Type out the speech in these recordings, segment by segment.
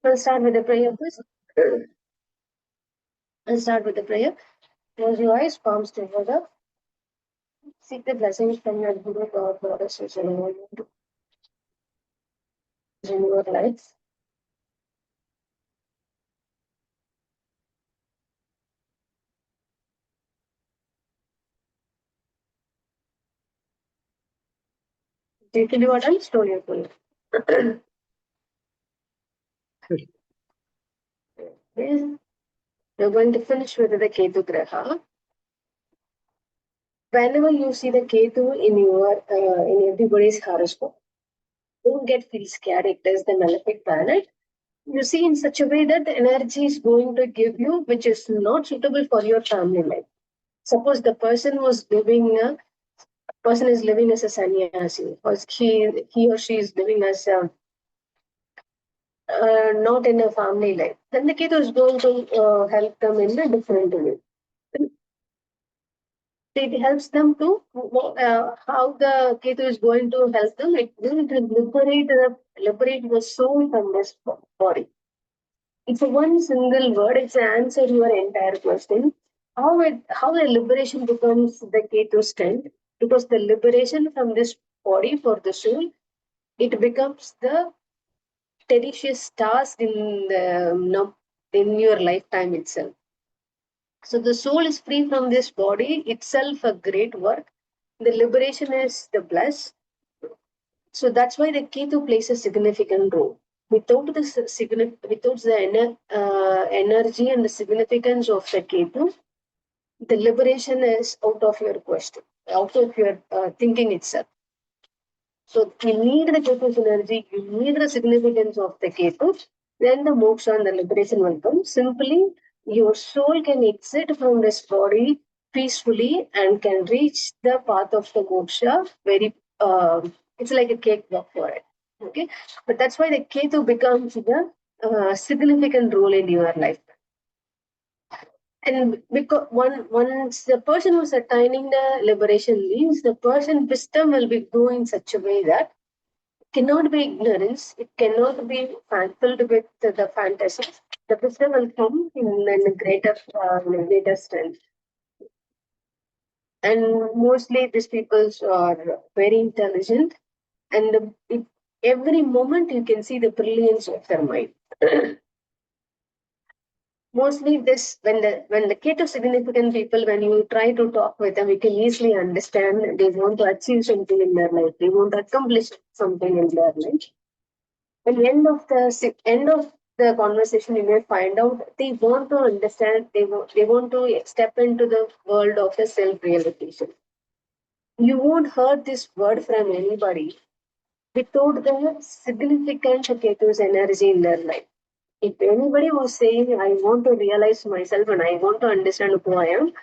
I'll start with the prayer first. I'll start with the prayer. Close your eyes, palms together. Seek the blessings from your Guru, God, Goddess, in your life. Take it what I'm slowly pulling. We're going to finish with the Ketu Graha. Whenever you see the Ketu in everybody's horoscope, don't get feel scared. It is the malefic planet. You see in such a way that the energy is going to give you, which is not suitable for your family life. Suppose the person is living as a sannyasi, or he or she is living as a not in a family life, then the Ketu is going to help them in a different way. It helps them to how the Ketu is going to help them. It will liberate the soul from this body. It's a one single word. It's an answer to your entire question. How the liberation becomes the Ketu strength, because the liberation from this body for the soul, it becomes the delicious task in your lifetime itself. So the soul is free from this body itself, a great work. The liberation is the bliss. So that's why the Ketu plays a significant role. Without the energy and the significance of the Ketu, the liberation is out of your question, out of your thinking itself. So you need the Ketu's energy, you need the significance of the Ketu, then the moksha and the liberation will come. Simply, your soul can exit from this body peacefully and can reach the path of the moksha very, it's like a cakewalk for it. Okay, but that's why the Ketu becomes the significant role in your life. And because once the person who's attaining the liberation means, the person wisdom will be growing in such a way that cannot be ignorance, it cannot be filled with the fantasies. The wisdom will come in a greater strength. And mostly these people are very intelligent, and every moment you can see the brilliance of their mind. Mostly this when the Ketu significant people, when you try to talk with them, you can easily understand they want to achieve something in their life, they want to accomplish something in their life. At the end of the conversation, you may find out they want to understand, they want to step into the world of the self-realization. You won't heard this word from anybody without the significant Ketu's energy in their life. If anybody was saying, I want to realize myself and I want to understand who I am,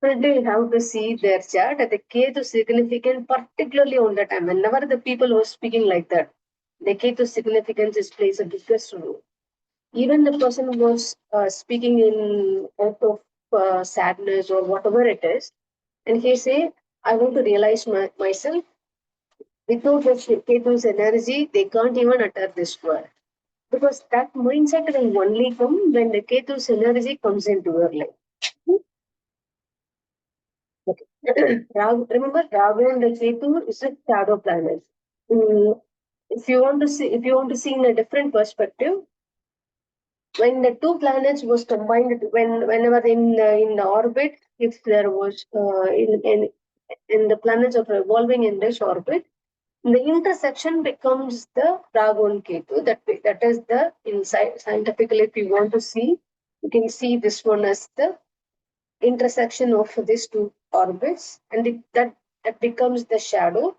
definitely have to see their chart at the Ketu significant, particularly on the time. Whenever the people were speaking like that, the Ketu significance plays a biggest role. Even the person who was speaking in out of sadness or whatever it is, and he say, I want to realize myself. Without the Ketu's energy, they can't even utter this word. Because that mindset will only come when the Ketu's energy comes into your life. Okay. Remember, Rahu and the Ketu is a shadow planet. If you want to see in a different perspective, when the two planets was combined, whenever in the orbit, if there was in the planets are revolving in this orbit, the intersection becomes the Rahu and Ketu. That is the inside scientifically. If you want to see, you can see this one as the intersection of these two orbits, and that becomes the shadow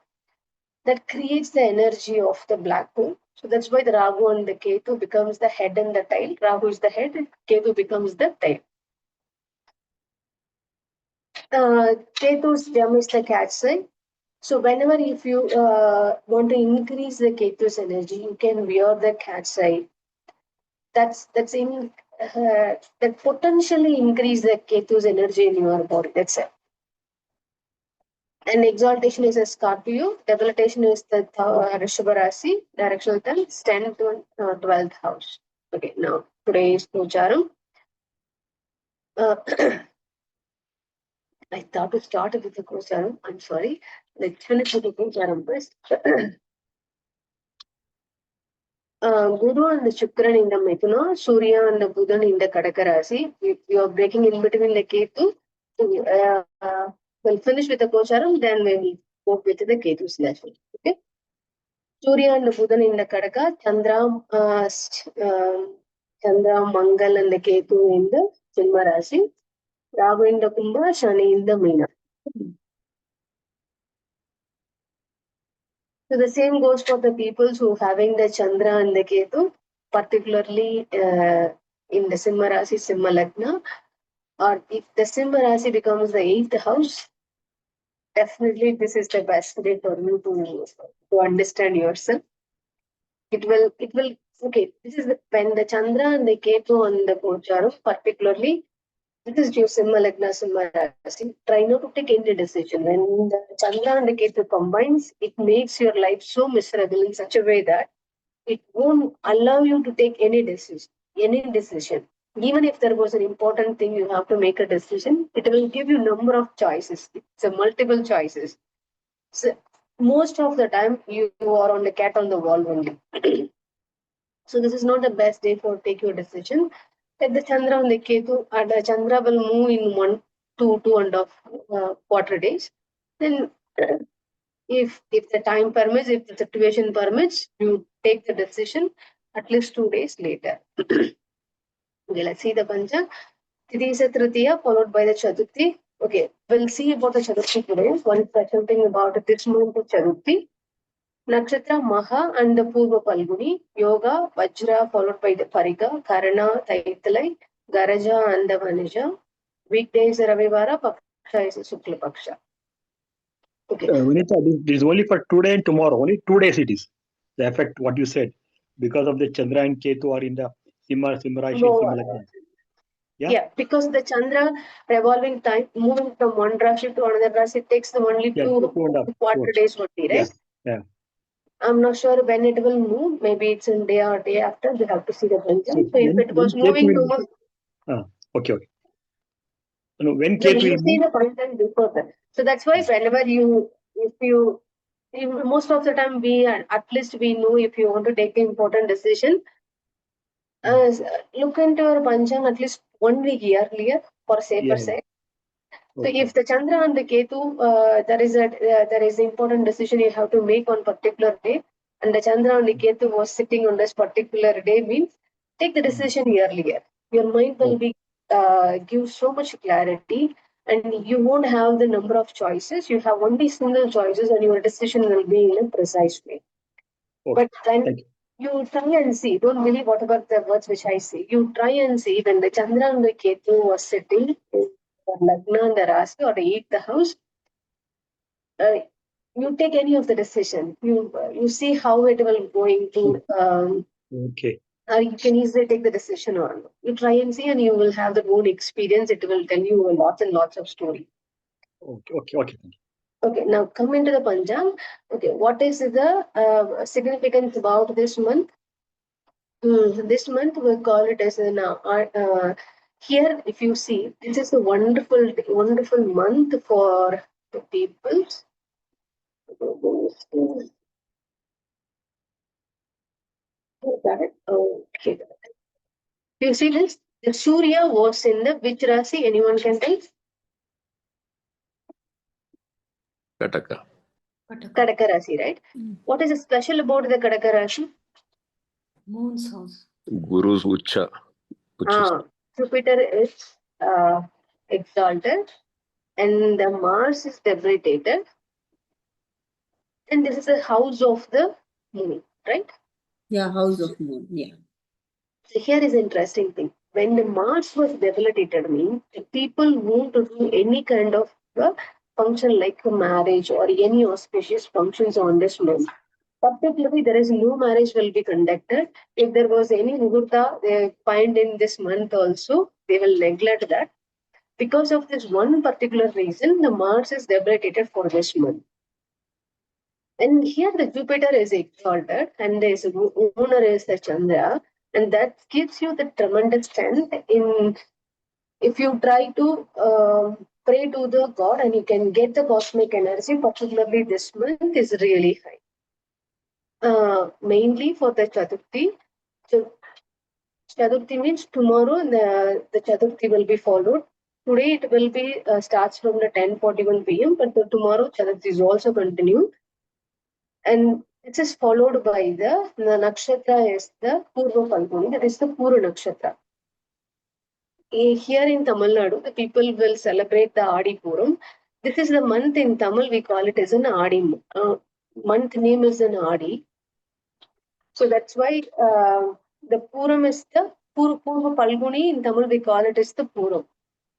that creates the energy of the black hole. So that's why the Rahu and the Ketu becomes the head and the tail. Rahu is the head, and Ketu becomes the tail. Ketu's gem is the cat's eye. So whenever if you want to increase the Ketu's energy, you can wear the cat's eye. That potentially increase the Ketu's energy in your body. That's it. And exaltation is a Scorpio. Debilitation is the Rishabha Rasi, directional 10th, 10th to 12th house. Okay, now today's Gocharam. I thought to start with the Gocharam. I'm sorry. Let's finish with the Gocharam first. Guru and Shukran in the Mithuna, Surya and the Buddhan in the Kadakarasi. You are breaking in between the Ketu. We'll finish with the Gocharam, then we'll go with the Ketu's lesson. Okay. Surya and the Buddhan in the Kadaka, Chandra, Mangal and the Ketu in the Simharasi, Rahu in the Kumbha, Shani in the Meena. So the same goes for the people who having the Chandra and the Ketu, particularly in the Simharasi, Simha Lagna, or if the Simharasi becomes the 8th house, definitely this is the best day for you to understand yourself. It will, okay, this is when the Chandra and the Ketu on the Gocharam, particularly, this is your Simha Lagna, Simha Rasi. Try not to take any decision. When the Chandra and the Ketu combines, it makes your life so miserable in such a way that it won't allow you to take any decision. Even if there was an important thing you have to make a decision, it will give you number of choices. It's a multiple choices. So most of the time you are on the cat on the wall only. So this is not the best day for take your decision. If the Chandra and the Ketu, and the Chandra will move in 2.5 quarter days, then if the time permits, if the situation permits, you take the decision at least 2 days later. Okay, let's see the Pancha. Tithi is a Tritiya followed by the Chaturthi. Okay, we'll see about the Chaturthi today. One special thing about this month of Chaturthi. Nakshatra Maha and the Purva Palguni, Yoga, Vajra followed by the Pariga, Karana, Taitalai, Garaja and the Vanija. Weekdays Ravivara, Paksha is a Sukla Paksha. Okay. Vinita, this is only for today and tomorrow. Only 2 days it is. The effect, what you said, because of the Chandra and Ketu are in the Simharashi, No, Simha Lagna. Yeah, because the Chandra revolving time, moving from one Rashi to another Rashi takes them only 2 quarter days only, right? Yeah. I'm not sure when it will move. Maybe it's in day or day after. We have to see the Pancham. So if it was moving okay. No, when then Ketu you will see move. the Pancham before that. So that's why whenever most of the time at least we know if you want to take an important decision, look into your Pancham at least 1 week earlier for safer side. So if the Chandra and the Ketu, there is important decision you have to make on particular day, and the Chandra and the Ketu was sitting on this particular day, means take the decision earlier. Your mind will be give so much clarity, and you won't have the number of choices. You have only single choices, and your decision will be in a precise way. But then you try and see. Don't believe whatever the words which I say. You try and see when the Chandra and the Ketu was sitting in the Lagna and the Rasi or the 8th house. You take any of the decision. You see how it will going to. You can easily take the decision or not. You try and see, and you will have the own experience. It will tell you lots and lots of story. Okay. Okay, now come into the Pancham. Okay, what is the significance about this month? This month we call it as an here. If you see, this is a wonderful month for the people. Okay. You see this? The Surya was in the which Rasi? Anyone can tell? Kataka. Kadaka Rasi, right? What is special about the Kadaka Rasi? Moon's house. Guru's Ucha. Jupiter is exalted and the Mars is debilitated. And this is the house of the moon, right? Yeah, house of moon. Yeah. So here is interesting thing. When the Mars was debilitated, means the people won't do any kind of function like a marriage or any auspicious functions on this moon. Particularly, there is no marriage will be conducted. If there was any muhurta they find in this month also, they will neglect that. Because of this one particular reason, the Mars is debilitated for this month. And here the Jupiter is exalted and the owner is the Chandra. And that gives you the tremendous strength in if you try to pray to the god and you can get the cosmic energy, particularly this month is really high. Mainly for the Chaturthi. So Chaturthi means tomorrow the Chaturthi will be followed. Today it will be starts from the 10:41 p.m. But tomorrow Chaturthi is also continued, and it is followed by the nakshatra is the Purva Falguni, that is the Pura nakshatra. Here in Tamil Nadu, the people will celebrate the Adi Puram. This is the month in Tamil, we call it as an Adi. Month name is an Adi. So that's why the Puram is the Purva Palguni. In Tamil, we call it as the Puram.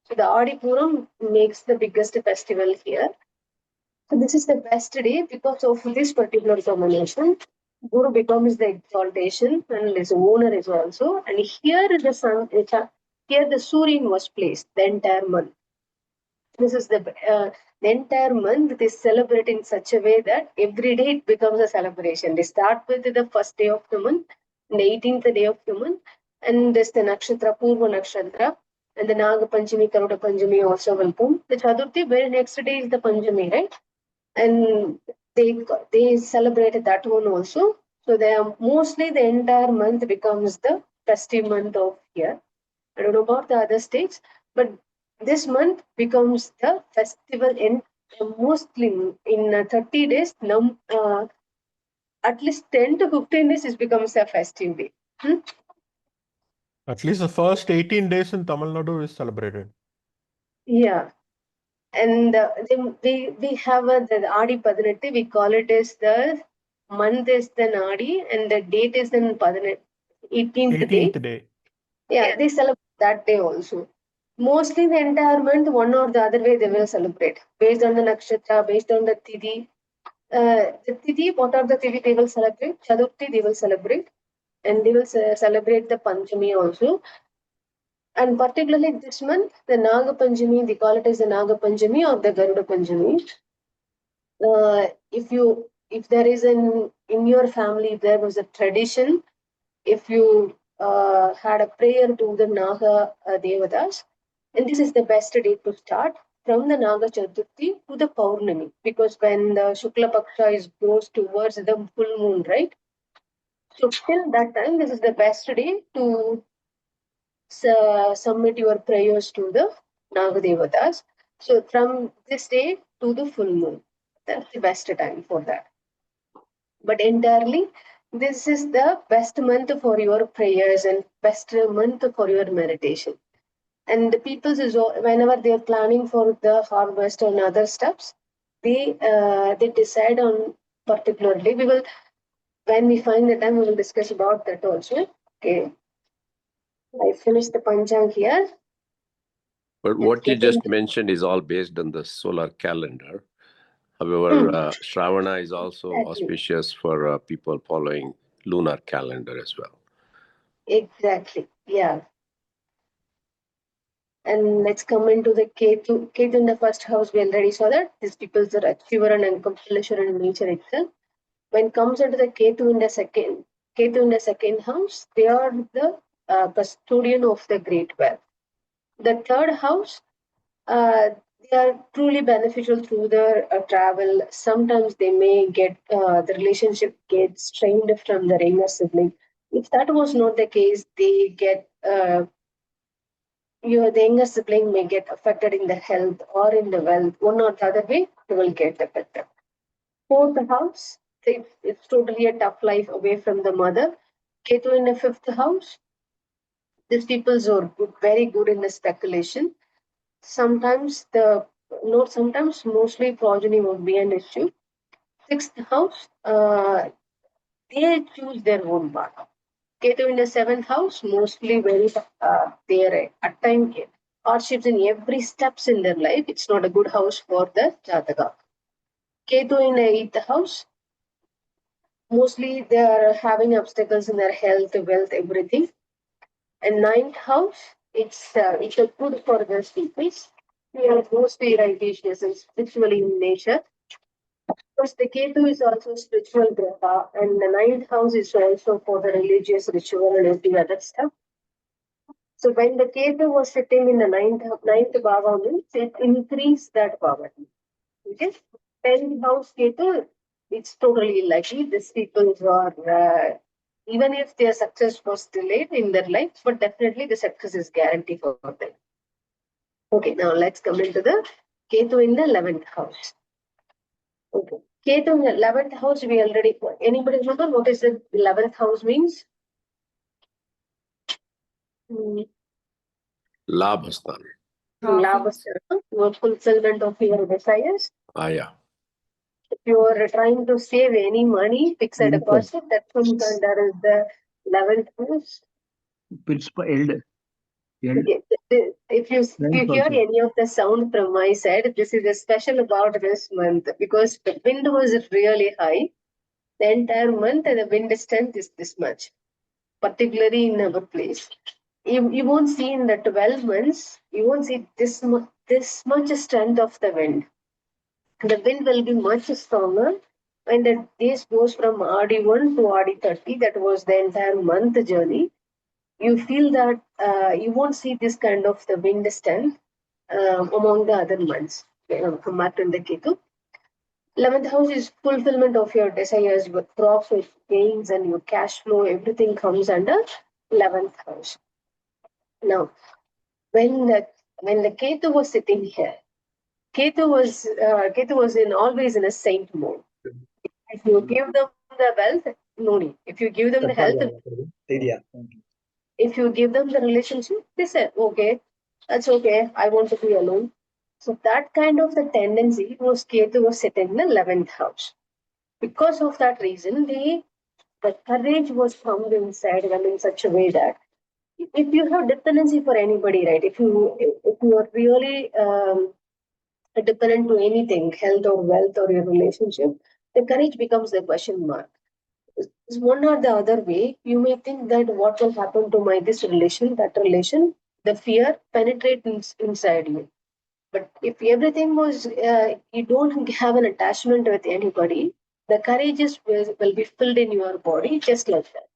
So the Adi Puram makes the biggest festival here. So this is the best day because of this particular combination. Guru becomes the exaltation and his owner is also. And here the sun, here the Suryan was placed the entire month. This is the entire month is celebrated in such a way that every day it becomes a celebration. They start with the first day of the month, the 18th day of the month, and this the nakshatra, Purva nakshatra, and the Naga Panchami, Karuda Panchami also will come. The Chaturthi, very next day is the Panchami, right? And they celebrated that one also. So they are mostly the entire month becomes the festive month of here. I don't know about the other states, but this month becomes the festival in mostly in 30 days. At least 10 to 15 days, it becomes a festive day. At least the first 18 days in Tamil Nadu is celebrated. Yeah. And then we have the Adi Padanatti, we call it as the month is the Nadi and the date is the 18th day. 18th day. Yeah, they celebrate that day also. Mostly the entire month, one or the other way they will celebrate. Based on the nakshatra, based on the tithi. The tithi, what are the tithi they will celebrate? Chaturthi they will celebrate. And they will celebrate the Panchami also. And particularly this month, the Naga Panchami, they call it as the Naga Panchami or the Garuda Panchami. If there is in your family, if there was a tradition, if you had a prayer to the Naga Devatas, and this is the best day to start from the Naga Chaturthi to the Paurnami, because when the Shukla Paksha goes towards the full moon, right? So till that time, this is the best day to submit your prayers to the Naga Devatas. So from this day to the full moon, that's the best time for that. But entirely, this is the best month for your prayers and best month for your meditation. And the people, whenever they are planning for the harvest and other steps, they decide on particularly. We will, when we find the time, we will discuss about that also. Okay. I finished the Panchang here. But what you just mentioned is all based on the solar calendar. However, Shravana is also auspicious for people following lunar calendar as well. Exactly. Yeah. And let's come into the Ketu. Ketu in the first house, we already saw that these people are achiever and accomplisher in nature itself. When it comes into the Ketu in the second house, they are the custodian of the great wealth. The third house, they are truly beneficial through their travel. Sometimes they may get the relationship gets strained from the younger sibling. If that was not the case, they get the younger sibling may get affected in the health or in the wealth. One or the other way, they will get affected. Fourth house, it's totally a tough life away from the mother. Ketu in the fifth house, these people are good, very good in the speculation. Sometimes mostly progeny would be an issue. Sixth house, they choose their own path. Ketu in the seventh house, mostly very there at times hardships in every steps in their life. It's not a good house for the Jataka. Ketu in the eighth house, mostly they are having obstacles in their health, wealth, everything. And ninth house, it's a good for the people. They are mostly righteous and spiritually in nature. Because the Ketu is also spiritual graha, and the ninth house is also for the religious ritual and every other stuff. So when the Ketu was sitting in the ninth bhava means it increased that power. Okay? 10th house Ketu, it's totally likely these people are, even if their success was delayed in their life, but definitely the success is guaranteed for them. Okay, now let's come into the Ketu in the 11th house. Okay. Ketu in the 11th house, we already, anybody remember what is the 11th house means? Labhastan. Labhasthana, your fulfillment of your desires. Yeah. If you are trying to save any money, fixed Income. deposit, that comes under the 11th house. Principal eld. Okay. If you hear also. any of the sound from my side, this is a special about this month because the wind was really high. The entire month, the wind strength is this much, particularly in our place. You won't see in the 12 months, you won't see this much strength of the wind. The wind will be much stronger when the days goes from RD1 to RD30. That was the entire month journey. You feel that you won't see this kind of the wind strength among the other months. Come back to the Ketu. 11th house is fulfillment of your desires, your profit, gains, and your cash flow. Everything comes under 11th house. Now, when the Ketu was sitting here, Ketu was in always in a saint mode. If you give them the wealth, no need. If you give them the health, if you give them the relationship, they said, okay, that's okay. I want to be alone. So that kind of the tendency was Ketu was sitting in the 11th house. Because of that reason, the courage was found inside them in such a way that if you have dependency for anybody, right? If you are really dependent to anything, health or wealth or your relationship, the courage becomes the question mark. It's one or the other way, you may think that what will happen to my this relation, that relation, the fear penetrates inside you. But if everything was, you don't have an attachment with anybody, the courage will be filled in your body just like that.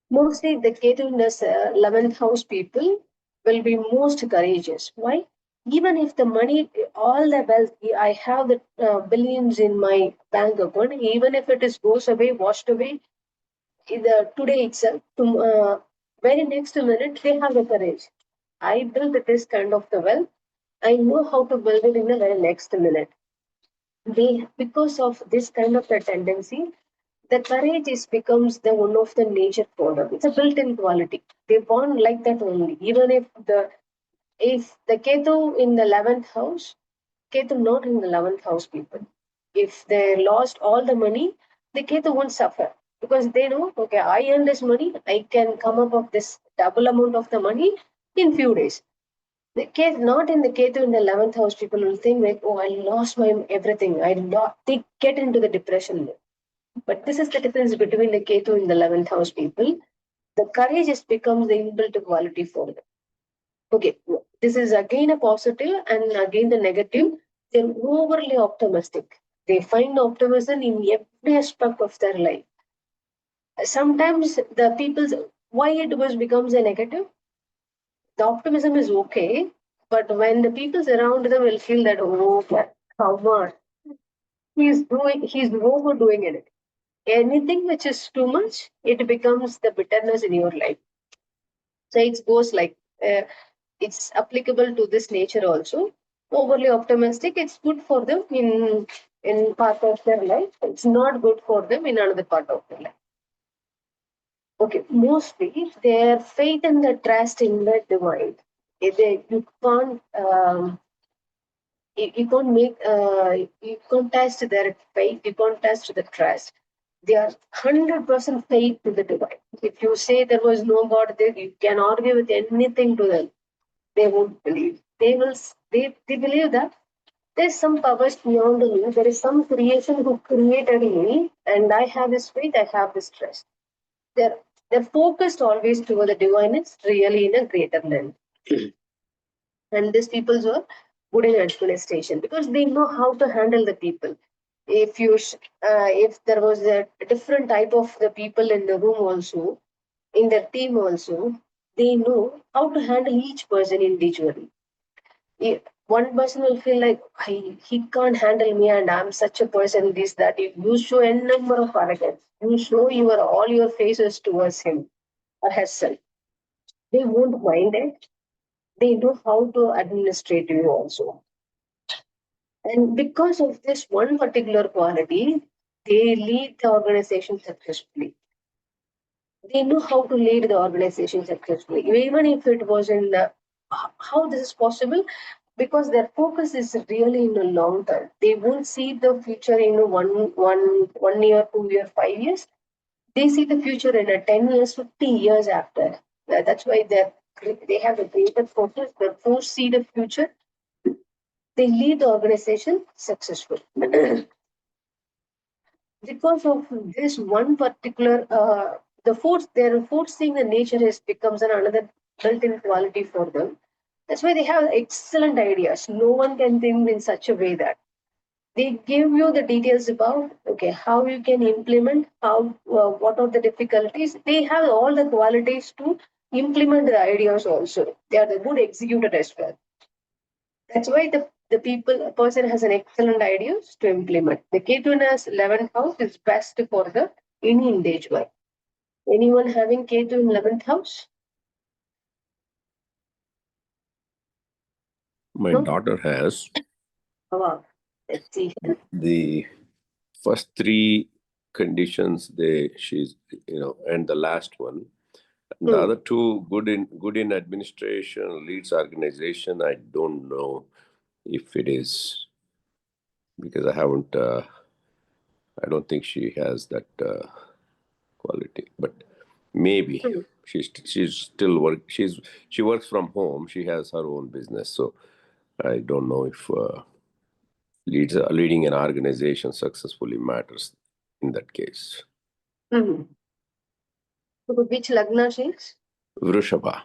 Mostly the Ketu in the 11th house people will be most courageous. Why? Even if the money, all the wealth, I have the billions in my bank account, even if it is goes away, washed away, either today itself, very next minute, they have the courage. I built this kind of the wealth. I know how to build it in the very next minute. Because of this kind of the tendency, the courage becomes the one of the nature for them. It's a built-in quality. They born like that only. Even if the Ketu in the 11th house, Ketu not in the 11th house people. If they lost all the money, the Ketu won't suffer because they know, okay, I earn this money, I can come up with this double amount of the money in few days. The case not in the Ketu in the 11th house, people will think like, oh, I lost my everything. They get into the depression. But this is the difference between the Ketu in the 11th house people. The courage becomes the inbuilt quality for them. Okay, this is again a positive and again the negative. They're overly optimistic. They find optimism in every aspect of their life. Sometimes the people's why it was becomes a negative. The optimism is okay, but when the people around them will feel that oh, come on, he's overdoing it. Anything which is too much, it becomes the bitterness in your life. So it goes like it's applicable to this nature also. Overly optimistic, it's good for them in part of their life. It's not good for them in another part of their life. Okay, mostly their faith and the trust in the divine. You can't you can't make you can't test their faith. You can't test the trust. They are 100% faith to the divine. If you say there was no God there, you can argue with anything to them. They won't believe. They believe that there's some powers beyond me. There is some creation who created me, and I have this faith. I have this trust. They're they're focused always toward the divine. It's really in a greater land. And these people are good in administration because they know how to handle the people. if there was a different type of the people in the room also, in their team also, they know how to handle each person individually. One person will feel like he can't handle me and I'm such a person, this, that. If you show a number of arrogance, you show all your faces towards him or herself, they won't mind it. They know how to administrate you also. And because of this one particular quality, they lead the organization successfully. They know how to lead the organization successfully, even if it was in how this is possible, because their focus is really in the long term. They won't see the future in one year, 2 year, 5 years. They see the future in a 10 years, 50 years after. That's why they have a greater focus. They foresee the future. They lead the organization successful. Because of this one particular their forcing the nature has becomes another built-in quality for them. That's why they have excellent ideas. No one can think in such a way that they give you the details about how you can implement, how what are the difficulties. They have all the qualities to implement the ideas also. They are the good executor as well. That's why a person has an excellent ideas to implement. The Ketu 11th house is best for the any individual. Anyone having Ketu in 11th house? My No? daughter has Oh, wow. Let's see. the first three conditions. She's and the last one. The other two, good in administration, leads organization. I don't know if it is, because I haven't. I don't think she has that quality, but maybe she's still work. She works from home. She has her own business, so I don't know if leading an organization successfully matters in that case. Mm-hmm. So which Lagna she is? Vrishabha.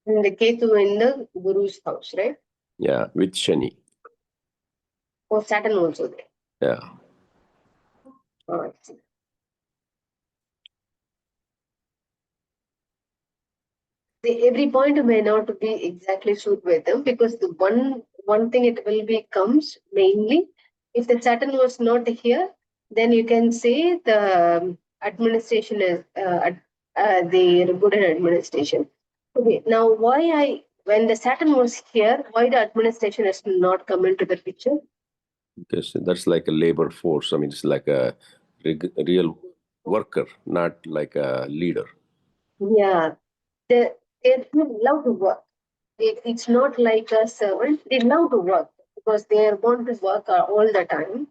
And the Ketu in the Guru's house, right? Yeah, with Shani. Or Saturn also there. Yeah. Oh, I see. Every point may not be exactly suit with them, because the one thing it will be comes mainly if the Saturn was not here, then you can say the administration is they are good at administration. Okay, now when the Saturn was here, why the administration has not come into the picture? Because that's like a labor force. I mean, it's like a real worker, not like a leader. Yeah, they love to work. It's not like a servant. They love to work because they want to work all the time,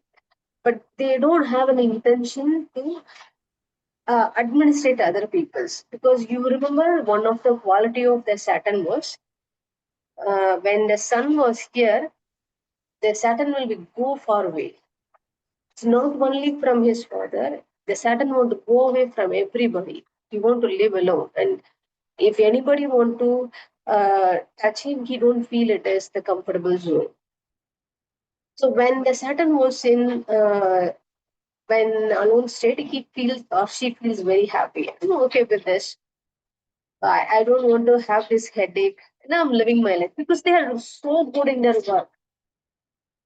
but they don't have an intention to administrate other people's. Because you remember one of the quality of the Saturn was when the sun was here, the Saturn will be go far away. It's not only from his father. The Saturn want to go away from everybody. He want to live alone, and if anybody want to touch him, he don't feel it as the comfortable zone. So when the Saturn was in when alone state, he feels or she feels very happy. I'm okay with this. I don't want to have this headache. And I'm living my life because they are so good in their work.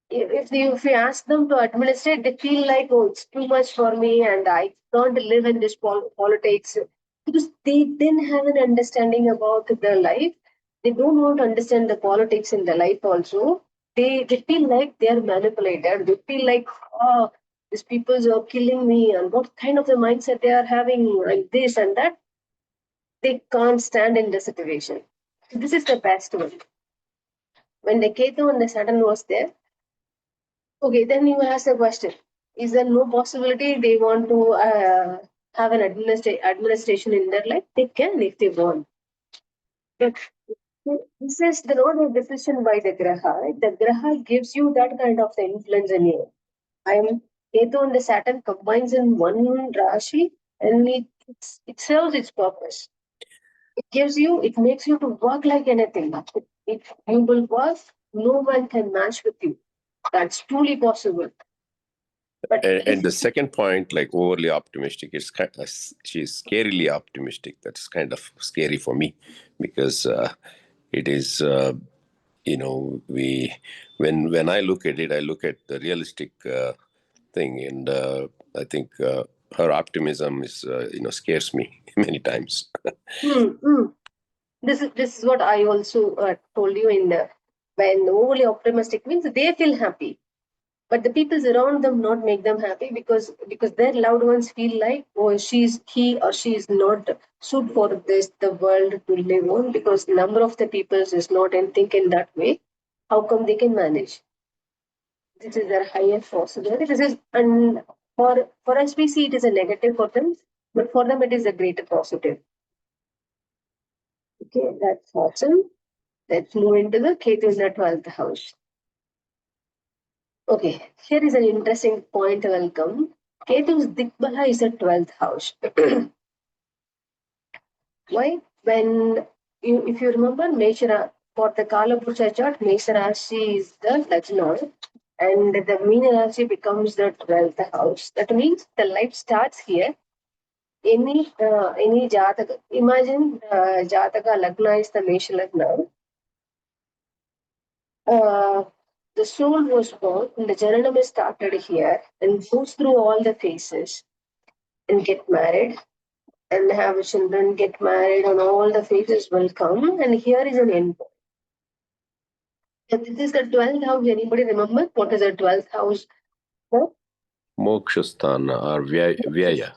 If you ask them to administrate, they feel like, oh, it's too much for me and I can't live in this politics, because they didn't have an understanding about their life. They don't want to understand the politics in their life also. They feel like they are manipulated. They feel like, oh, these people are killing me, and what kind of the mindset they are having, like this and that. They can't stand in the situation. So this is the best one. When the Ketu and the Saturn was there, okay, then you ask the question: is there no possibility they want to have an administration in their life? They can if they want. But this is not a decision by the Graha. Right? The Graha gives you that kind of the influence in you. I'm Ketu and the Saturn combines in one Rashi, and it serves its purpose. it makes you to work like anything. If you will work, no one can match with you. That's truly possible. But And the second point, like overly optimistic, it's kind of, she's scarily optimistic. That's kind of scary for me because it is, we when I look at it, I look at the realistic thing, and I think her optimism is, scares me many times. This is what I also told you in the when overly optimistic means they feel happy, but the people around them not make them happy because their loved ones feel like, oh, he or she is not suit for the world to live on, because number of the people is not and think in that way. How come they can manage? This is their highest possibility. This is, and for us we see it is a negative for them, but for them it is a greater positive. Okay, that's awesome. Let's move into the Ketu in the 12th house. Okay, here is an interesting point. Welcome. Ketu's Dikbala is a 12th house. Why? If you remember, Meshara, for the Kalapurusha chart, Mesharashi is the Lagna, and the Meena Rashi becomes the 12th house. That means the life starts here. Any Jataka, imagine Jataka Lagna is the Mesha Lagna. The soul was born and the Jananam is started here and goes through all the phases and get married and have children, get married, and all the phases will come. And here is an end point. This is the 12th house. Anybody remember what is the 12th house? Huh? Mokshasthana or Vyaya.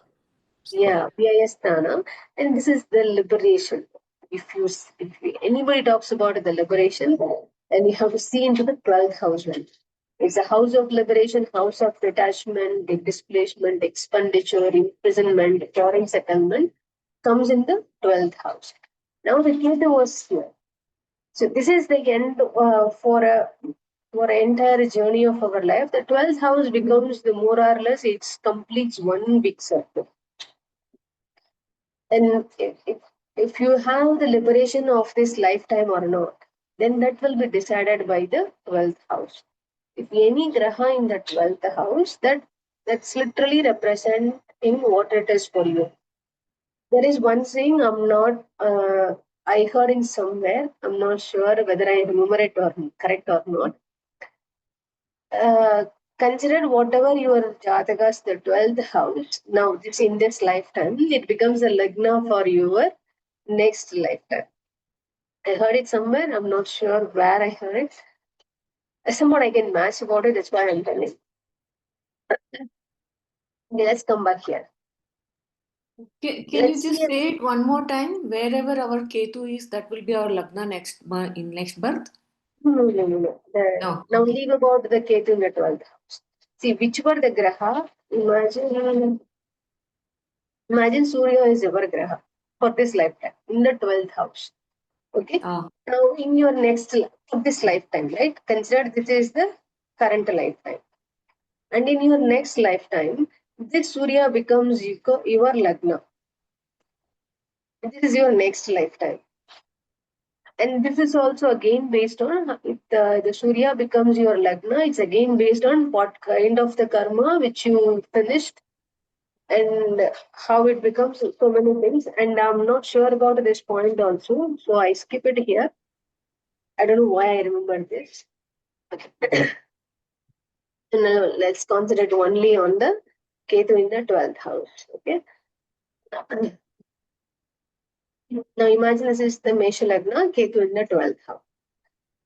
Yeah, Vyayasthana. And this is the liberation. If anybody talks about the liberation, then you have to see into the 12th house. It's a house of liberation, house of detachment, displacement, expenditure, imprisonment, foreign settlement comes in the 12th house. Now the Ketu was here. So this is the end for an entire journey of our life. The 12th house becomes the more or less, it completes one big circle. And if you have the liberation of this lifetime or not, then that will be decided by the 12th house. If any graha in the 12th house, that's literally representing what it is for you. There is one saying I heard in somewhere, I'm not sure whether I remember it or correct or not. Consider whatever your jatakas, the 12th house, now this in this lifetime, it becomes a lagna for your next lifetime. I heard it somewhere, I'm not sure where I heard it. Somewhat I can match about it, that's why I'm telling. Okay, let's come back here. Can you just say it one more time? Wherever our Ketu is, that will be our Lagna in next birth? No. No. Now leave about the Ketu in the 12th house. See, which were the graha? Imagine Surya is your graha for this lifetime in the 12th house. Okay. Now in your next, for this lifetime, right? Consider this is the current lifetime. And in your next lifetime, this Surya becomes your Lagna. This is your next lifetime. And this is also again based on if the Surya becomes your Lagna, it's again based on what kind of the karma which you finished and how it becomes so many things. And I'm not sure about this point also, so I skip it here. I don't know why I remember this. Okay. And now let's concentrate only on the Ketu in the 12th house. Okay. Now imagine this is the Mesha Lagna, Ketu in the 12th house.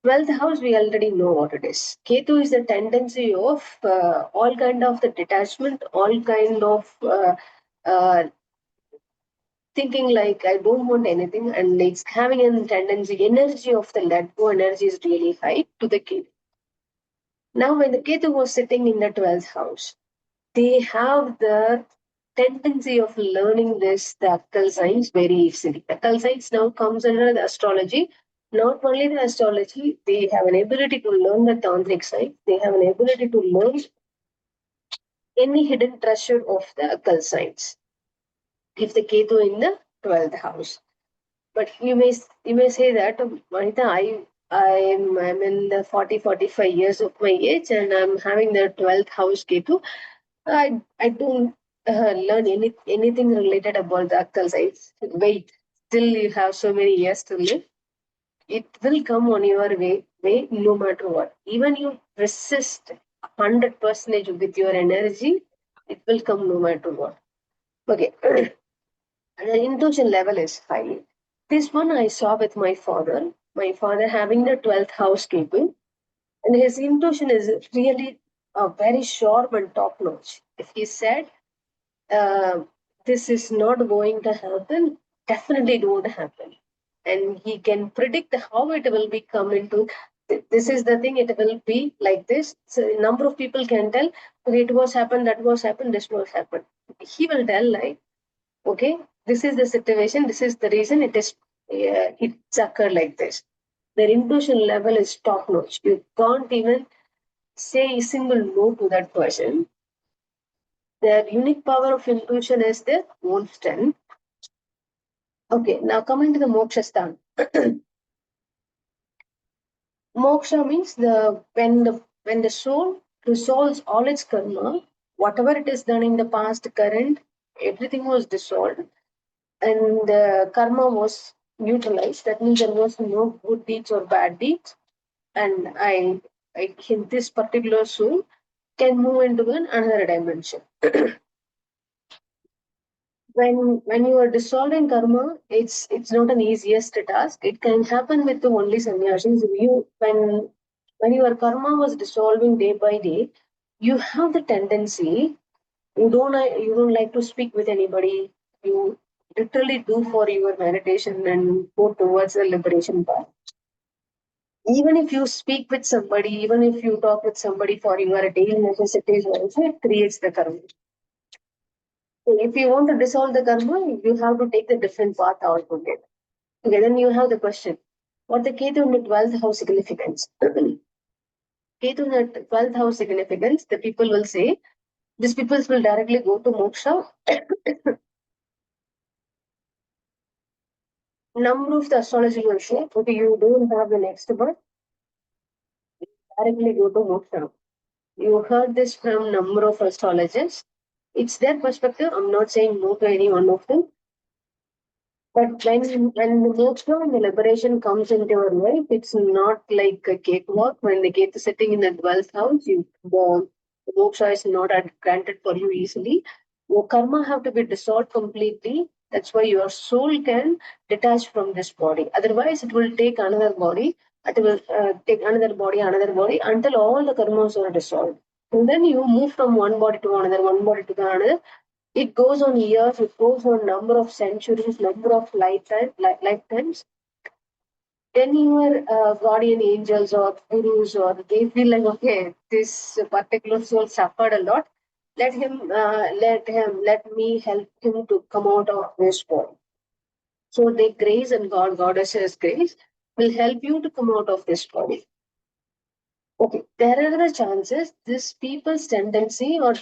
12th house, we already know what it is. Ketu is the tendency of all kind of the detachment, all kind of thinking like I don't want anything, and it's having a tendency, energy of the let go energy is really high to the Ketu. Now when the Ketu was sitting in the 12th house, they have the tendency of learning the occult science very easily. Occult science now comes under the astrology. Not only the astrology, they have an ability to learn the tantric science. They have an ability to learn any hidden treasure of the occult science. If the Ketu in the 12th house. But you may say that, Manita, I'm in the 45 years of my age and I'm having the 12th house Ketu. I don't learn anything related about the octal science. Wait, still you have so many years to live. It will come on your way no matter what. Even you resist 100% with your energy, it will come no matter what. Okay. And the intuition level is high. This one I saw with my father. My father having the 12th house keeping, and his intuition is really very sharp and top notch. If he said uh, this is not going to happen, definitely it won't happen. And he can predict how it will be come into. This is the thing, it will be like this. So a number of people can tell, okay, it was happened, that was happened, this was happened. He will tell like, okay, this is the situation, this is the reason it's occurred like this. Their intuition level is top notch. You can't even say a single no to that person. Their unique power of intuition is their own strength. Okay, now coming to the moksha stan. Moksha means when the soul resolves all its karma, whatever it is done in the past, current, everything was dissolved, and the karma was neutralized. That means there was no good deeds or bad deeds, and in this particular soul can move into another dimension. When you are dissolving karma, it's not an easiest task. It can happen with the only sannyasis. When your karma was dissolving day by day, you have the tendency, you don't like to speak with anybody. You literally do for your meditation and go towards the liberation path. Even if you speak with somebody, even if you talk with somebody for your daily necessities, also it creates the karma. So if you want to dissolve the karma, you have to take the different path altogether. Okay, then you have the question: what the Ketu in the 12th house significance? Ketu in the 12th house significance, the people will say these people will directly go to moksha. Number of the astrology will say, okay, you don't have the next birth, directly go to moksha. You heard this from number of astrologers. It's their perspective. I'm not saying no to any one of them. But when the moksha and the liberation comes into your life, it's not like a cakewalk. When the Ketu is sitting in the 12th house, the moksha is not granted for you easily. Your karma have to be dissolved completely. That's why your soul can detach from this body. Otherwise, it will take another body. It will take another body until all the karmas are dissolved. And then you move from one body to another, one body to the another. It goes on years, it goes on number of centuries, number of lifetimes. Then your guardian angels or gurus, or they feel like, okay, this particular soul suffered a lot. Let me help him to come out of this body. So the grace and goddess's grace will help you to come out of this body. Okay, there are the chances this people's tendency or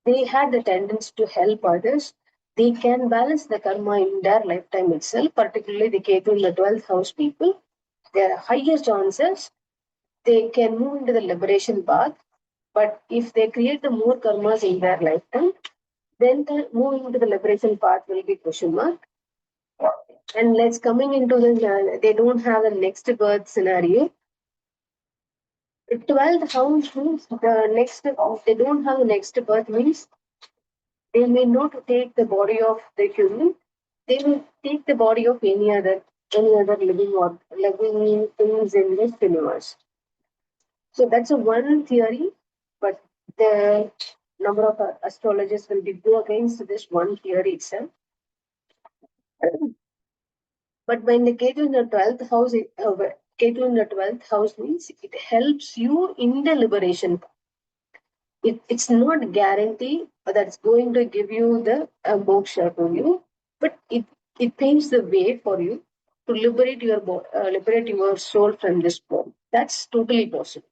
they had the tendency to help others. They can balance the karma in their lifetime itself, particularly the Ketu in the 12th house people. There are higher chances they can move into the liberation path. But if they create the more karmas in their lifetime, then the moving into the liberation path will be question mark. And let's coming into they don't have the next birth scenario. The 12th house means they don't have the next birth means they may not take the body of the human, they will take the body of any other living things in this universe. So that's a one theory, but the number of astrologers will be go against this one theory itself. But when the Ketu in the 12th house, Ketu in the 12th house means it helps you in the liberation. It's not guarantee that's going to give you the moksha to you, but it paves the way for you to liberate your soul from this body. That's totally possible.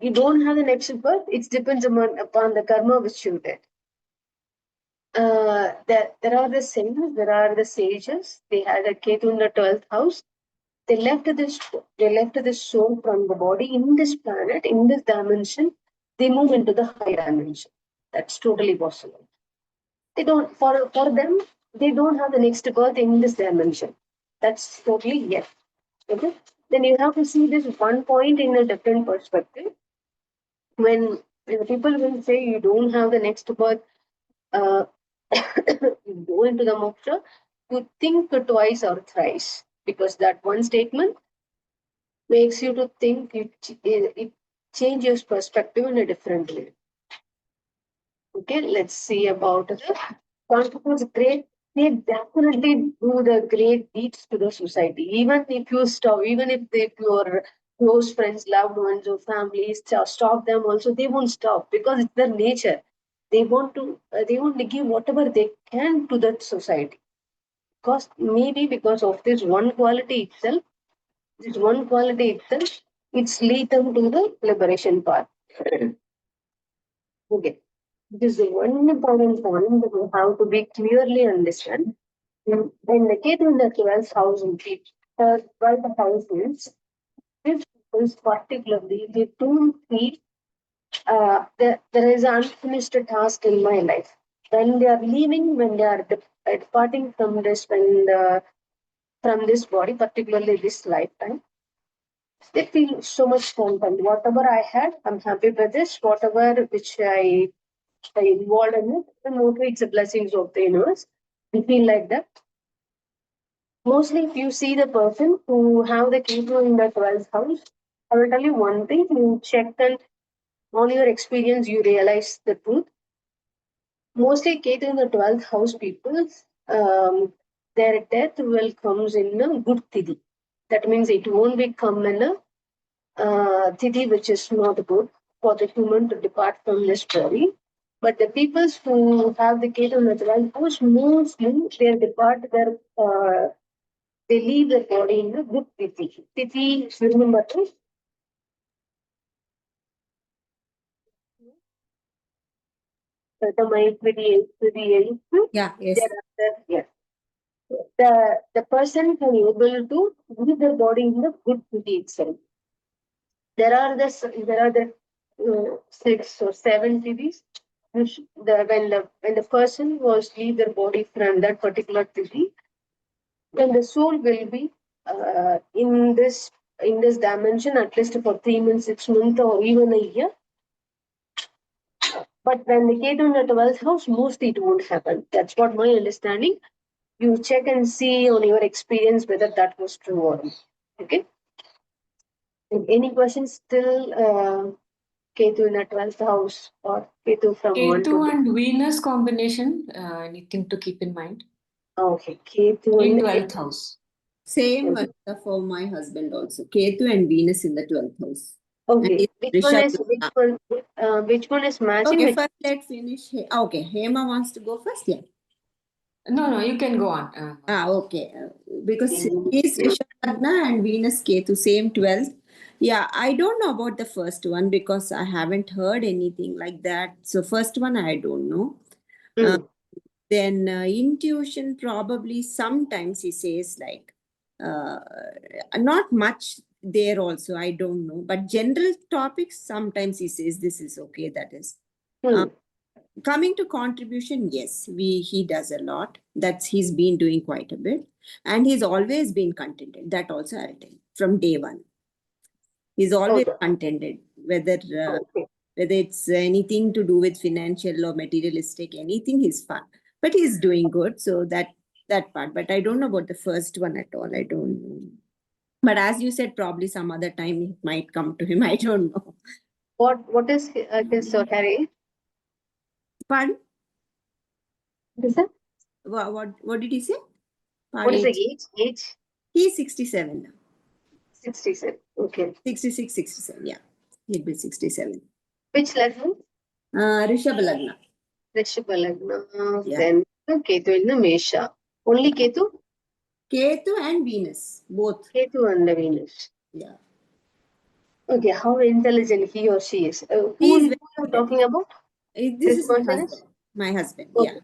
You don't have the next birth. It depends upon the karma which you did. there are the saints, there are the sages. They had a Ketu in the 12th house. They left this soul from the body in this planet, in this dimension. They move into the high dimension. That's totally possible. They don't, for them, they don't have the next birth in this dimension. That's totally yes. Okay. Then you have to see this one point in a different perspective. When people will say you don't have the next birth, uh, you go into the moksha, you think twice or thrice, because that one statement makes you to think. It changes perspective in a different way. Okay, let's see about the contributes great. They definitely do the great deeds to the society. Even if you stop, even if your close friends, loved ones, or families stop them, also they won't stop because it's their nature. They want to give whatever they can to that society. Because maybe because of this one quality itself, it's lead them to the liberation path. Okay. This is the one important point that we have to be clearly understand. When the Ketu in the 12th house in 12th house is, this is particularly, they don't feel there is an unfinished task in my life. When they are leaving, when they are departing from from this body, particularly this lifetime, they feel so much content. Whatever I had, I'm happy with this. Whatever which I involved in it, and mostly it's the blessings of the universe. We feel like that. Mostly, if you see the person who have the Ketu in the 12th house, I will tell you one thing: you check and on your experience, you realize the truth. Mostly, Ketu in the 12th house people, their death will comes in a good tithi. That means it won't be come in a tithi which is not good for the human to depart from this body. But the peoples who have the Ketu in the 12th house, mostly they leave their body in a good tithi. Tithi, remember, Yeah, yes. Yes. The person can able to leave their body in the good tithi itself. There are the 6 or 7 tithis. When the person was leave their body from that particular tithi, then the soul will be in this dimension at least for 3 months, 6 months, or even a year. But when they get on the 12th house, mostly it won't happen. That's what my understanding. You check and see on your experience whether that was true or not. Okay. Any questions still? Ketu in the 12th house or Ketu from 1 Ketu to and Venus combination, anything to keep in mind? okay, Ketu In in 12th house. Same for my husband also. Ketu and Venus in the 12th house. okay. And Which one is matching? okay, first let's finish. Okay, Hema wants to go first. Yeah. No, you can go on. Okay. Because he's Rishabh and Venus Ketu, same 12th. Yeah, I don't know about the first one because I haven't heard anything like that. So first one, I don't know. Then intuition, probably sometimes he says like, not much there also, I don't know. But general topics, sometimes he says this is okay, that is. Coming to contribution, yes, he does a lot. He's been doing quite a bit. And he's always been contented. That also I'll tell you, from day one. He's always contented, whether it's anything to do with financial or materialistic, anything, he's fun. But he's doing good. So that part. But I don't know about the first one at all. I don't know. But as you said, probably some other time it might come to him. I don't know. What is his Harry? Pardon? What is that? What did he say? What is the age? He's 67 now. 67. Okay. 66, 67. Yeah. He'll be 67. Which lagna? Rishabh Lagna. Rishabh Lagna. Yeah. Then Ketu in the Mesha. Only Ketu? Ketu and Venus. Both. Ketu and the Venus. Yeah. Okay. How intelligent he or she is. Who are you talking about? This is my husband. My husband. Okay. Yeah.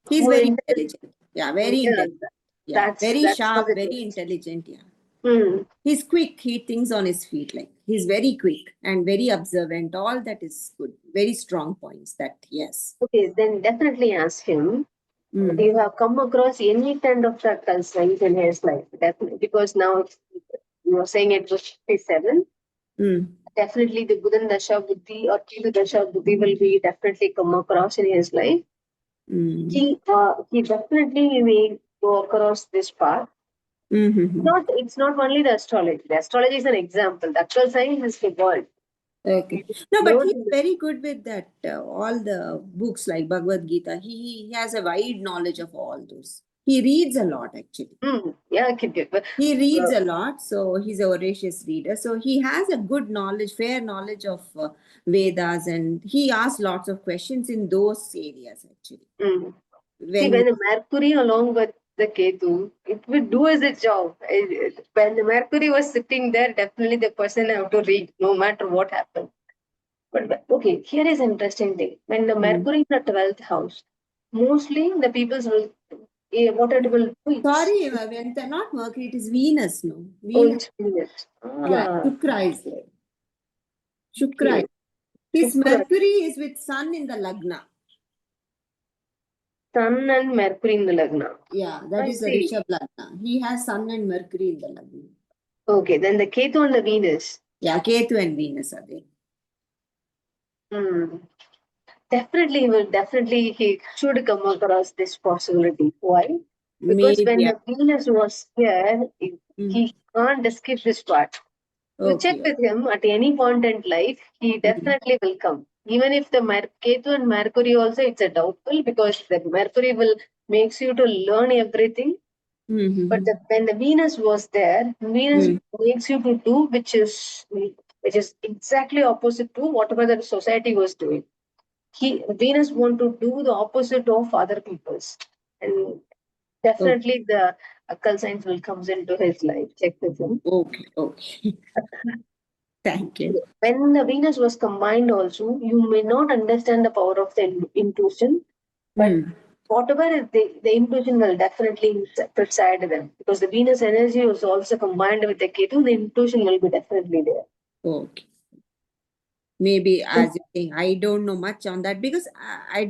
He's more very intelligent. intelligent. Yeah, very Yeah, intelligent. Yeah, very that's sharp, positive. very intelligent. Yeah. Hmm. He's quick. He thinks on his feet. Like he's very quick and very observant. All that is good. Very strong points. That yes. Okay, then definitely ask him. Mm. You have come across any kind of fractal signs in his life? Definitely, because now you are saying it was 57. Mm. Definitely, the Buddhan Dasha Buddhi or Ketu Dasha Buddhi will be definitely come across in his life. Mm. He definitely may go across this path. Mm-hmm. It's not only the astrology. The astrology is an example. The actual science is evolved. Okay. No, but he's very good with that. All the books like Bhagavad Gita. He has a wide knowledge of all those. He reads a lot actually. Yeah, Kid. He reads a lot, so he's a voracious reader. So he has a good knowledge, fair knowledge of Vedas, and he asks lots of questions in those areas actually. See, when the Mercury along with the Ketu, it will do as its job. When the Mercury was sitting there, definitely the person have to read, no matter what happened. But okay, here is interesting thing. When the Mercury in the 12th house, mostly the peoples will what it will do. Sorry, when they're not Mercury, it is Venus, no? Oh, Venus. it's Venus. Yeah, Shukra is there. Shukra. Okay. His Shukra. Mercury is with Sun in the Lagna. Sun and Mercury in the Lagna. Yeah, that I is the see. Rishabh Lagna. He has Sun and Mercury in the Lagna. Okay, then the Ketu and the Venus. Yeah, Ketu and Venus are there. Definitely he should come across this possibility. Why? Because Maybe. when the Venus was here, he can't skip this part. You check Okay. with him at any point in life, he definitely will come. Even if the Ketu and Mercury also, it's a doubtful because the Mercury will makes you to learn everything. But when the Venus was there, Venus makes you to do which is exactly opposite to whatever the society was doing. Venus want to do the opposite of other people's, and definitely the occult science will comes into his life. Check with him. Okay. Thank you. When the Venus was combined, also you may not understand the power of the intuition, but whatever is the intuition will definitely preside them because the Venus energy was also combined with the Ketu. The intuition will be definitely there. Okay. Maybe as you think, I don't know much on that because I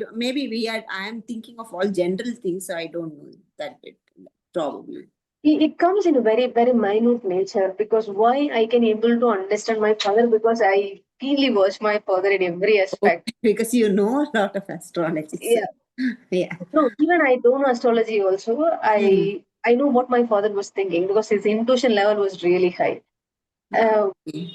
am thinking of all general things, so I don't know that bit probably. It comes in a very, very minute nature because why I can able to understand my father because I keenly watch my father in every aspect. Because you know a lot of astrology. So. Yeah. No, even I don't know astrology also. I know what my father was thinking because his intuition level was really high.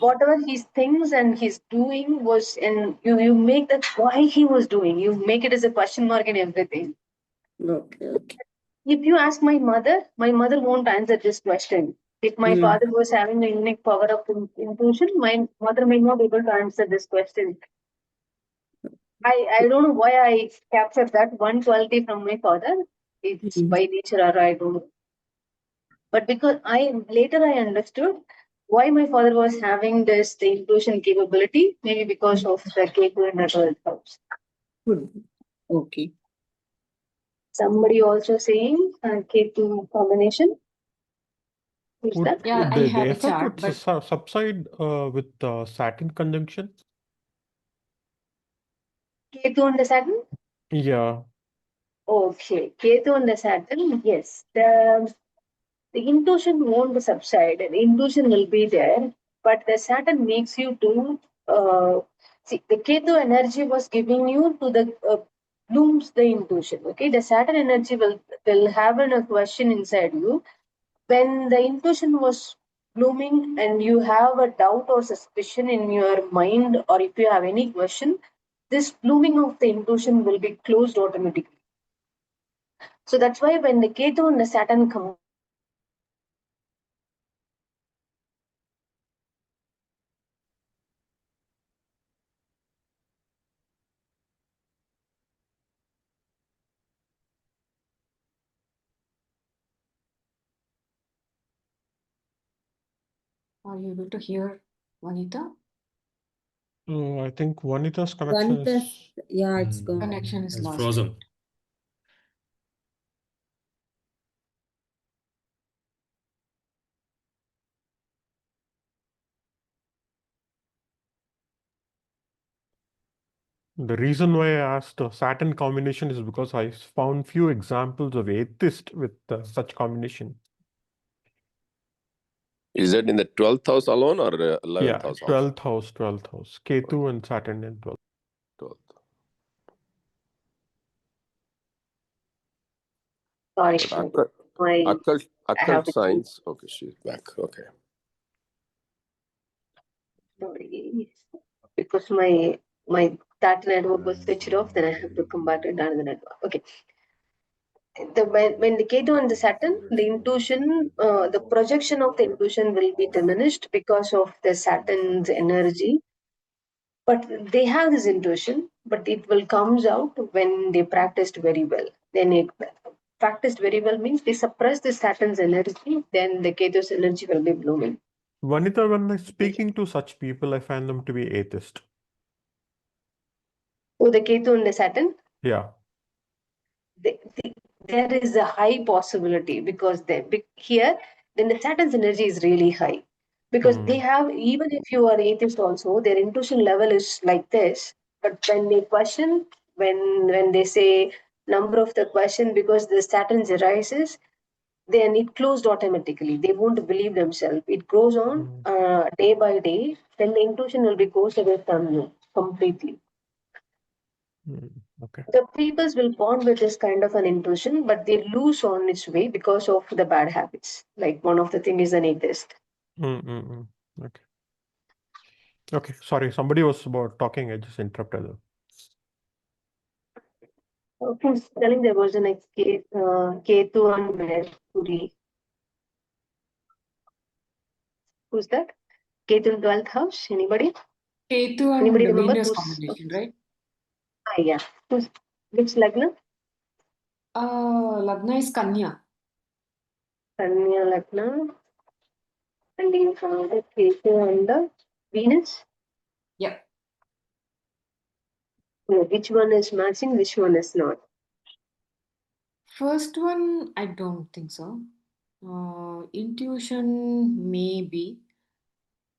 Whatever his things and his doing was, and you make that why he was doing. You make it as a question mark in everything. Okay. If you ask my mother won't answer this question. If my father was having a unique power of intuition, my mother may not be able to answer this question. I don't know why I captured that one quality from my father. It's by nature or I don't know. But because later I understood why my father was having this the intuition capability, maybe because of the Ketu in the 12th house. Okay. Somebody also saying Ketu combination. Who's Would that? Yeah, I the have a effect chart, would but subside with Saturn conjunction? Ketu and the Saturn? Yeah. Okay, Ketu and the Saturn, yes. The intuition won't subside, and intuition will be there, but the Saturn makes you to see the Ketu energy was giving you to the blooms the intuition. Okay, the Saturn energy will have a question inside you. When the intuition was blooming and you have a doubt or suspicion in your mind, or if you have any question, this blooming of the intuition will be closed automatically. So that's why when the Ketu and the Saturn come, are you able to hear Vanita? I think Vanita's connection is Yeah, it's gone. Connection is It's lost. frozen. The reason why I asked Saturn combination is because I found few examples of atheist with such combination. Is it in the 12th house alone or 11th Yeah, house also? 12th house. Ketu and Saturn in 12th. 12th. Sorry, But my I have occult to change. signs. Okay, she's back. Okay. Sorry, because my that network was switched off. Then I have to come back to another network. Okay. When the Ketu and the Saturn, the intuition, the projection of the intuition will be diminished because of the Saturn's energy. But they have this intuition, but it will comes out when they practiced very well. Then it practiced very well means they suppress the Saturn's energy, then the Ketu's energy will be blooming. Vanita, when I'm speaking to such people, I find them to be atheist. So the Ketu and the Saturn, Yeah. there is a high possibility because here, then the Saturn's energy is really high. Because they have, even if you are atheist also, their intuition level is like this. But when they question, when they say number of the question, because the Saturn's arises, then it closed automatically. They won't believe themselves. It goes on day by day. Then the intuition will be goes away from you completely. Okay. The peoples will born with this kind of an intuition, but they lose on its way because of the bad habits. Like one of the thing is an atheist. Okay. Okay. Sorry, somebody was about talking. I just interrupted them. Who's telling there was an Ketu and Mercury? Who's that? Ketu in 12th house? Anybody? Ketu and Anybody remember Venus who's? combination, right? Yeah. Who's which Lagna? Lagna is Kanya. Kanya Lagna. And you found the Ketu and the Venus. Yeah. Which one is matching? Which one is not? First one, I don't think so. Intuition, maybe.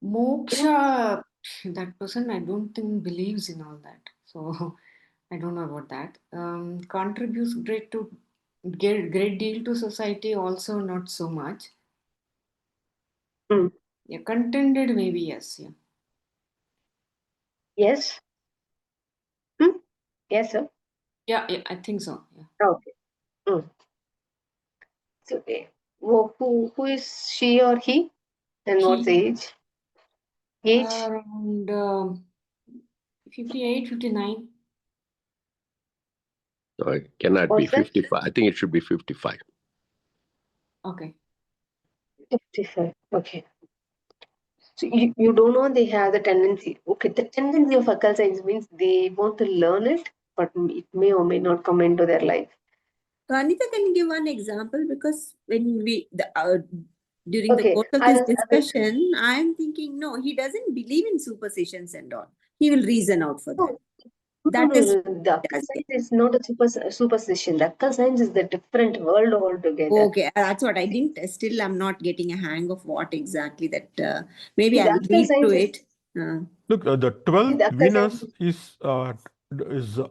Moksha, that person, I don't think believes in all that. So I don't know about that. Contributes great deal to society, also not so much. Hmm. Yeah, contented, maybe yes. Yeah. Yes. Yes, sir. Yeah, I think so. Yeah. Okay. So, who is she or he? And what's the He age? Age? around 58, 59. No, it cannot be What's that? 55. I think it should be 55. Okay. 55. Okay. So you don't know they have the tendency. Okay, the tendency of occult science means they want to learn it, but it may or may not come into their life. So, Anita, can you give one example? Because when during the Okay, course of I this will discussion, I am thinking, no, he doesn't believe in superstitions and all. He will reason out for that. That is no. The occult does science is not a superstition. The occult science is the different world altogether. okay. That's what I didn't. Still, I'm not getting a hang of what exactly that. Maybe See, I the will occult read science through is it. Look, the the 12th occult science Venus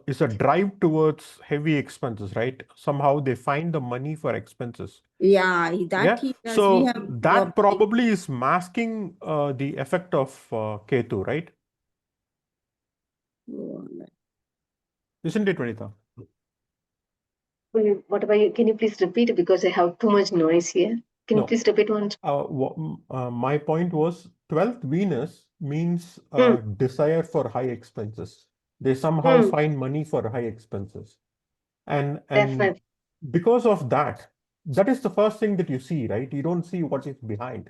is a drive towards heavy expenses, right? Somehow they find the money for expenses. Yeah, that Yeah. he does. We So have that probably is masking the effect of Ketu, right? Isn't it, Vanita? What about you? Can you please repeat it because I have too much noise here? Can you No. please repeat once? My point was 12th Venus means desire for high expenses. They somehow find money for high expenses. And Definitely. because of that, that is the first thing that you see, right? You don't see what is behind.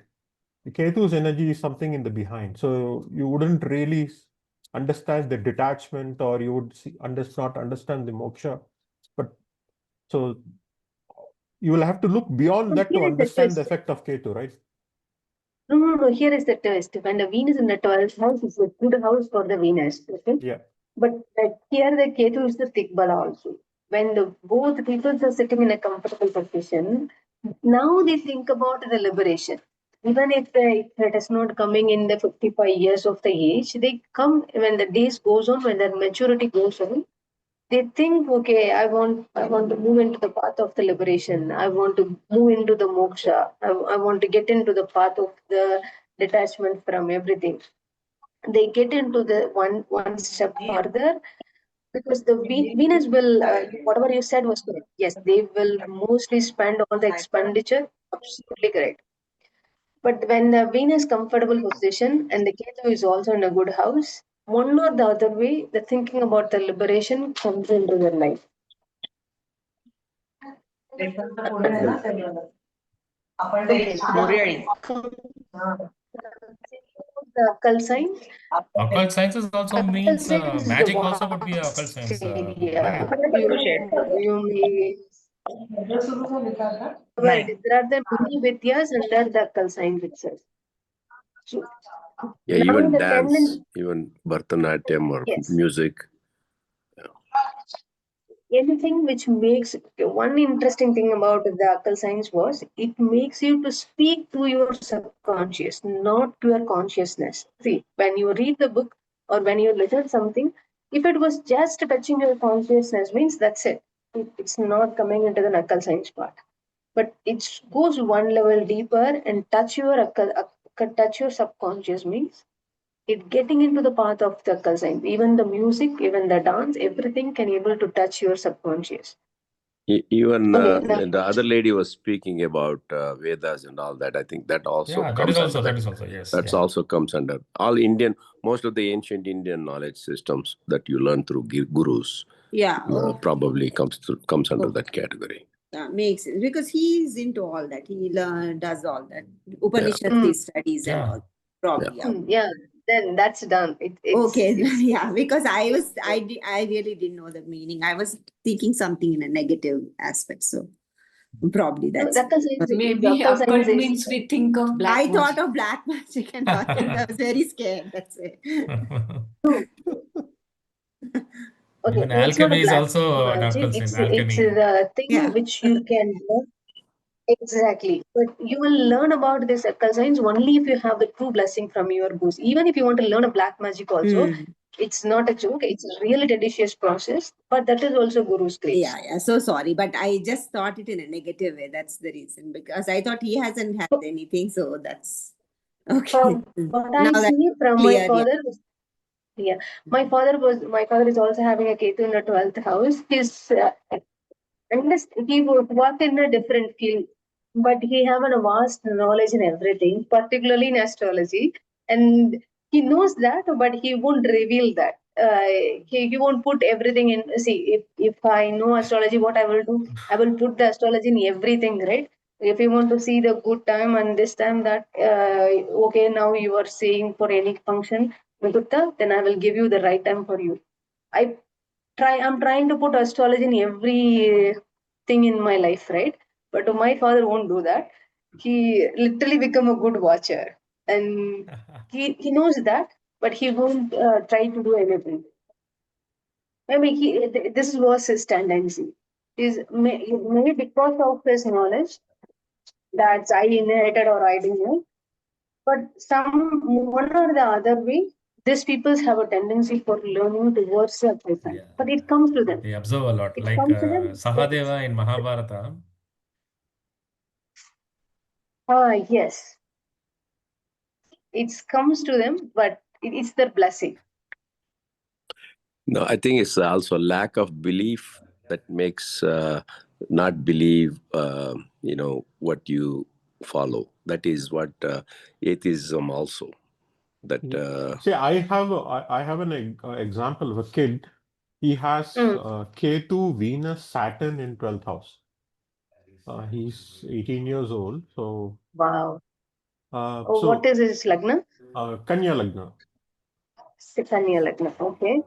The Ketu's energy is something in the behind. So you wouldn't really understand the detachment, or you would not understand the moksha. But so you will have to look beyond that to Here is the understand the twist. effect of Ketu, right? No. Here is the twist. When the Venus in the 12th house is a good house for the Venus. Okay? Yeah. But here the Ketu is the Tikbala also. When both people are sitting in a comfortable position, now they think about the liberation. even if it is not coming in the 55 years of the age, they come when the days goes on, when their maturity goes on. They think, okay, I want to move into the path of the liberation. I want to move into the moksha. I want to get into the path of the detachment from everything. They get into the one step further because the Venus will, whatever you said was correct. Yes, they will mostly spend all the expenditure. Absolutely correct. But when the Venus comfortable position and the Ketu is also in a good house, one or the other way, the thinking about the liberation comes into their life. Okay, the occult science. Occult sciences also Occult means science is the magic also could be occult vast science, area. right? You may right. There are the many vidyas under the occult science itself. So Yeah, now even the dance, tendency, even Bharatanatyam or yes, music. anything which makes one interesting thing about the occult science was it makes you to speak to your subconscious, not to your consciousness. See, when you read the book or when you listen something, if it was just touching your consciousness, means that's it. It's not coming into the occult science part. But it goes one level deeper and touch your subconscious means it getting into the path of the cousin. Even the music, even the dance, everything can able to touch your subconscious. Even Okay, now the other lady was speaking about Vedas and all that. I think that also Yeah, comes under that that. is also, yes. That's Yeah. also comes under all Indian, most of the ancient Indian knowledge systems that you learn through gurus. Yeah. Probably comes under that category. Makes sense because he's into all that. He does all that. Upanishad studies and Yeah. all. Probably. yeah, then that's done. Okay, It's yeah, because I really didn't know the meaning. I was thinking something in a negative aspect, so probably no, that's. the occult science Maybe occult means we think of black I magic. thought of black magic and all that. I was very scared. That's it. okay. Even It's not a alchemy is black also an magic. occult science. It's Alchemy. the thing Yeah. which you can learn. Exactly. But you will learn about this occult science only if you have the true blessing from your gurus. Even if you want to learn a black magic also, it's not a joke. It's a really tedious process. But that is also guru's grace. Yeah. So sorry, but I just thought it in a negative way. That's the reason because I thought he hasn't had anything. So that's okay. From what I Now that's see from clear. my father, yeah, my father is also having a Ketu in the 12th house. He would work in a different field, but he have a vast knowledge in everything, particularly in astrology, and he knows that, but he won't reveal that. He won't put everything in. See, if I know astrology, what I will do, I will put the astrology in everything, right? If you want to see the good time and this time that okay, now you are seeing for any function, Muhurta, then I will give you the right time for you. I'm trying to put astrology in every thing in my life, right? But my father won't do that. He literally become a good watcher, and he knows that, but he won't try to do anything. I mean, this was his tendency. Maybe because of his knowledge that I inherited or I didn't know, but some one or the other way, these people have a tendency for learning towards the present. Yeah. But it comes to them. They observe a lot. It Like comes to them. Sahadeva in Mahabharata. Yes, it comes to them, but it's their blessing. No, I think it's also lack of belief that makes not believe, what you follow. That is what atheism also. That See, I have an example of a kid. He has Ketu, Venus, Saturn in 12th house. He's 18 years old. So, Wow. so What is his lagna? Kanya Lagna. Kanya lagna. Okay.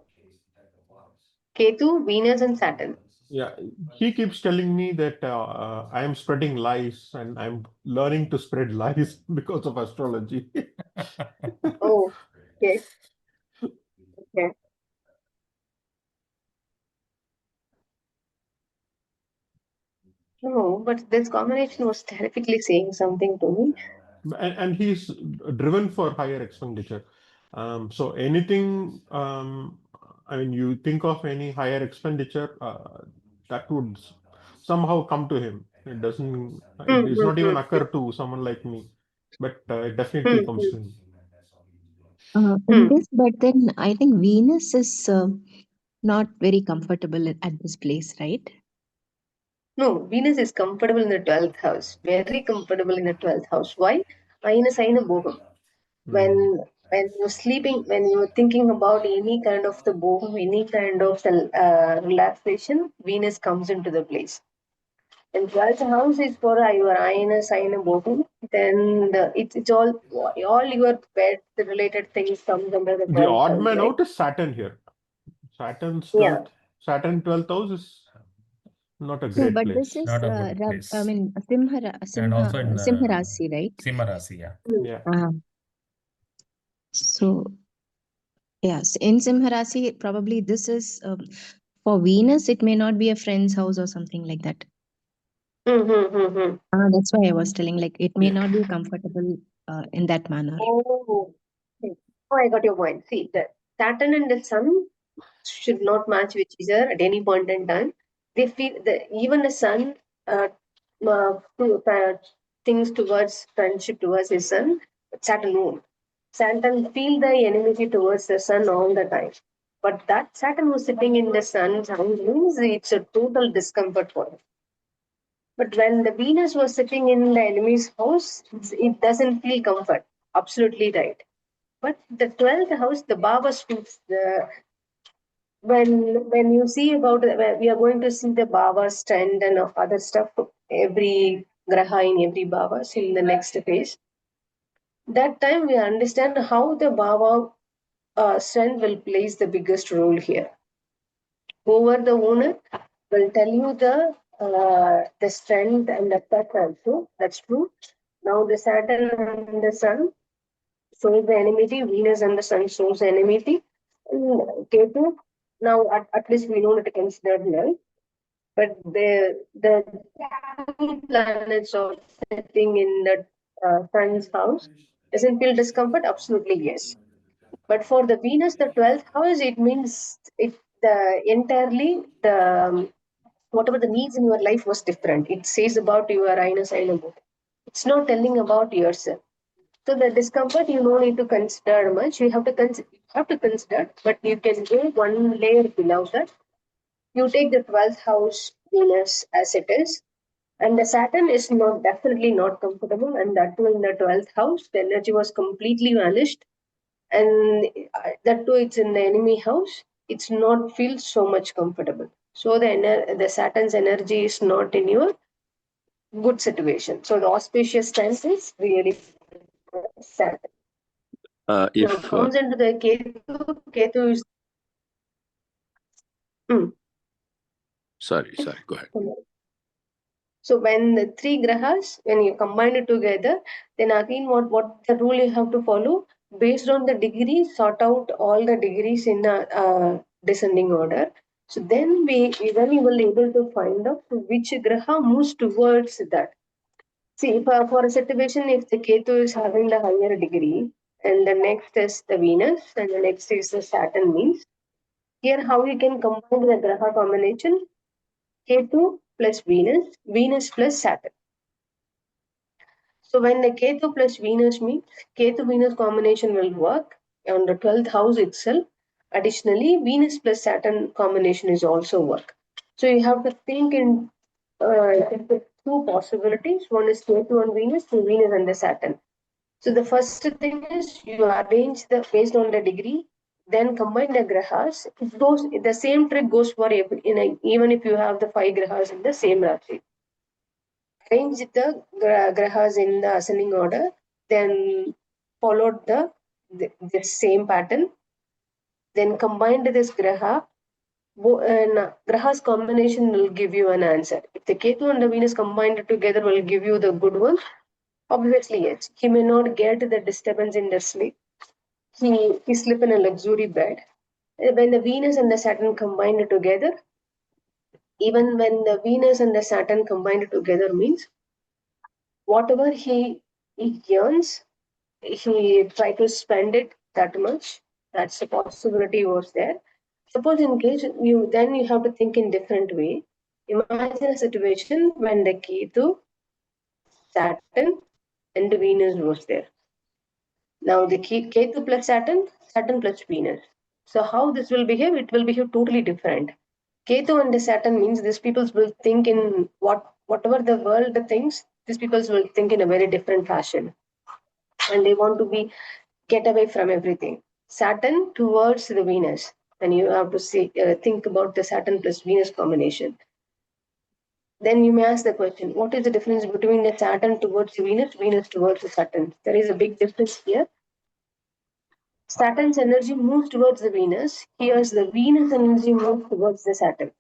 Ketu, Venus, and Saturn. Yeah, he keeps telling me that I am spreading lies and I'm learning to spread lies because of astrology. Oh, okay. Okay. No, but this combination was terrifically saying something to me. and he's driven for higher expenditure. So anything, I mean, you think of any higher expenditure, that would somehow come to him. It doesn't, it is not even occur to someone like me, but it definitely comes to him. In this, but then I think Venus is not very comfortable at this place, right? No, Venus is comfortable in the 12th house. Very comfortable in the 12th house. Why? Ayana sign bogam. When you're sleeping, when you're thinking about any kind of the bogam, any kind of relaxation, Venus comes into the place. And 12th house is for your Ayana sign bogam. Then it's all your bed related things comes under the The 12th odd house, man right? out is Saturn here. Saturn's Yeah. 12th, Saturn 12th house is not a No, great but this place. is Not a good I place. mean And also in Simha Rasi, right? Simha Rasi, yeah. Yeah. So yes, in Simha Rasi, probably this is for Venus. It may not be a friend's house or something like that. That's why I was telling, like, it may Yeah. not be comfortable in that manner. Oh, I got your point. See, the Saturn and the Sun should not match with each other at any point in time. They feel even the Sun uh, things towards friendship towards his Sun, but Saturn won't. Saturn feel the enmity towards the Sun all the time. But that Saturn was sitting in the Sun's house means it's a total discomfort for him. But when the Venus was sitting in the enemy's house, it doesn't feel comfort. Absolutely right. But the 12th house, the Bhava speaks. When you see about we are going to see the Bhava's trend and other stuff, every graha in every Bhava in the next page. That time we understand how the Bhava strength will plays the biggest role here. Over the owner will tell you the strength and the touch also. That's true. Now the Saturn and the Sun shows the enmity. Venus and the Sun shows the enmity. Ketu, now at least we know that it considered null. But the two planets are sitting in the Sun's house. Doesn't feel discomfort? Absolutely yes. But for the Venus, the 12th house, it means the entirely the whatever the needs in your life was different. It says about your Inus Ainabo. It's not telling about yourself. So the discomfort you don't need to consider much. You have to consider, but you can go one layer below that. You take the 12th house Venus as it is, and the Saturn is not definitely not comfortable, and that too in the 12th house, the energy was completely vanished, and that too it's in the enemy house. It's not feel so much comfortable. So the Saturn's energy is not in your good situation. So the auspicious tense is really Saturn. Now If comes into the Ketu. Ketu is sorry, go ahead. So when the three grahas, when you combine it together, then again what the rule you have to follow based on the degree, sort out all the degrees in a descending order. So then then you will able to find out which graha moves towards that. See, for a situation, if the Ketu is having the higher degree, and the next is the Venus, and the next is the Saturn means, here how you can combine the graha combination, Ketu plus Venus, Venus plus Saturn. So when the Ketu plus Venus meets, Ketu Venus combination will work on the 12th house itself. Additionally, Venus plus Saturn combination is also work. So you have to think in two possibilities. One is Ketu and Venus, two Venus and the Saturn. So the first thing is you arrange the based on the degree, then combine the grahas. The same trick goes for even if you have the 5 grahas in the same Rashi. Arrange the grahas in the ascending order, then followed the same pattern, then combined this graha. And grahas combination will give you an answer. If the Ketu and the Venus combined together will give you the good one, obviously yes. He may not get the disturbance in the sleep. He sleep in a luxury bed. When the Venus and the Saturn combined together, even when the Venus and the Saturn combined together means whatever he he yearns, he try to spend it that much. That's the possibility was there. Suppose in case you have to think in different way. Imagine a situation when the Ketu, Saturn, and Venus was there. Now the Ketu plus Saturn, Saturn plus Venus. So how this will behave? It will behave totally different. Ketu and the Saturn means these people will think in whatever the world thinks. These people will think in a very different fashion, and they want to be get away from everything. Saturn towards the Venus, and you have to think about the Saturn plus Venus combination. Then you may ask the question, what is the difference between the Saturn towards the Venus, Venus towards the Saturn? There is a big difference here. Saturn's energy moves towards the Venus. Here's the Venus energy moves towards the Saturn.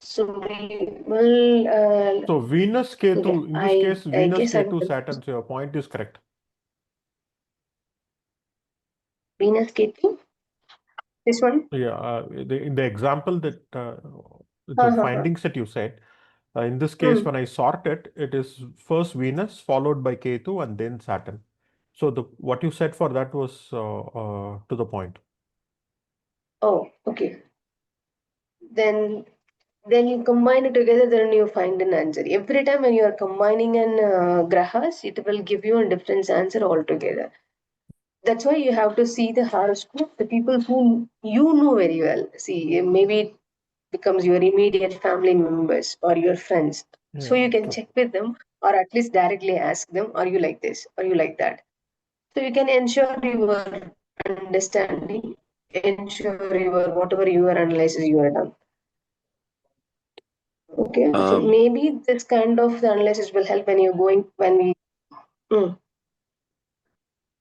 So we will. So Venus, Ketu, in this case, Venus, guess Ketu, Saturn. So your point is correct. Venus, Ketu. This one. Yeah, in the example that the findings that you said, in this case, when I sort it, it is first Venus followed by Ketu and then Saturn. So what you said for that was to the point. Oh, okay. Then you combine it together, then you find an answer. Every time when you are combining an grahas, it will give you a different answer altogether. That's why you have to see the horoscope, the people whom you know very well. See, maybe it becomes your immediate family members or your friends. So you can check with them, or at least directly ask them, are you like this? Are you like that? So you can ensure your understanding, ensure your whatever your analysis you are done. Okay, so maybe this kind of analysis will help when you're going when we. No.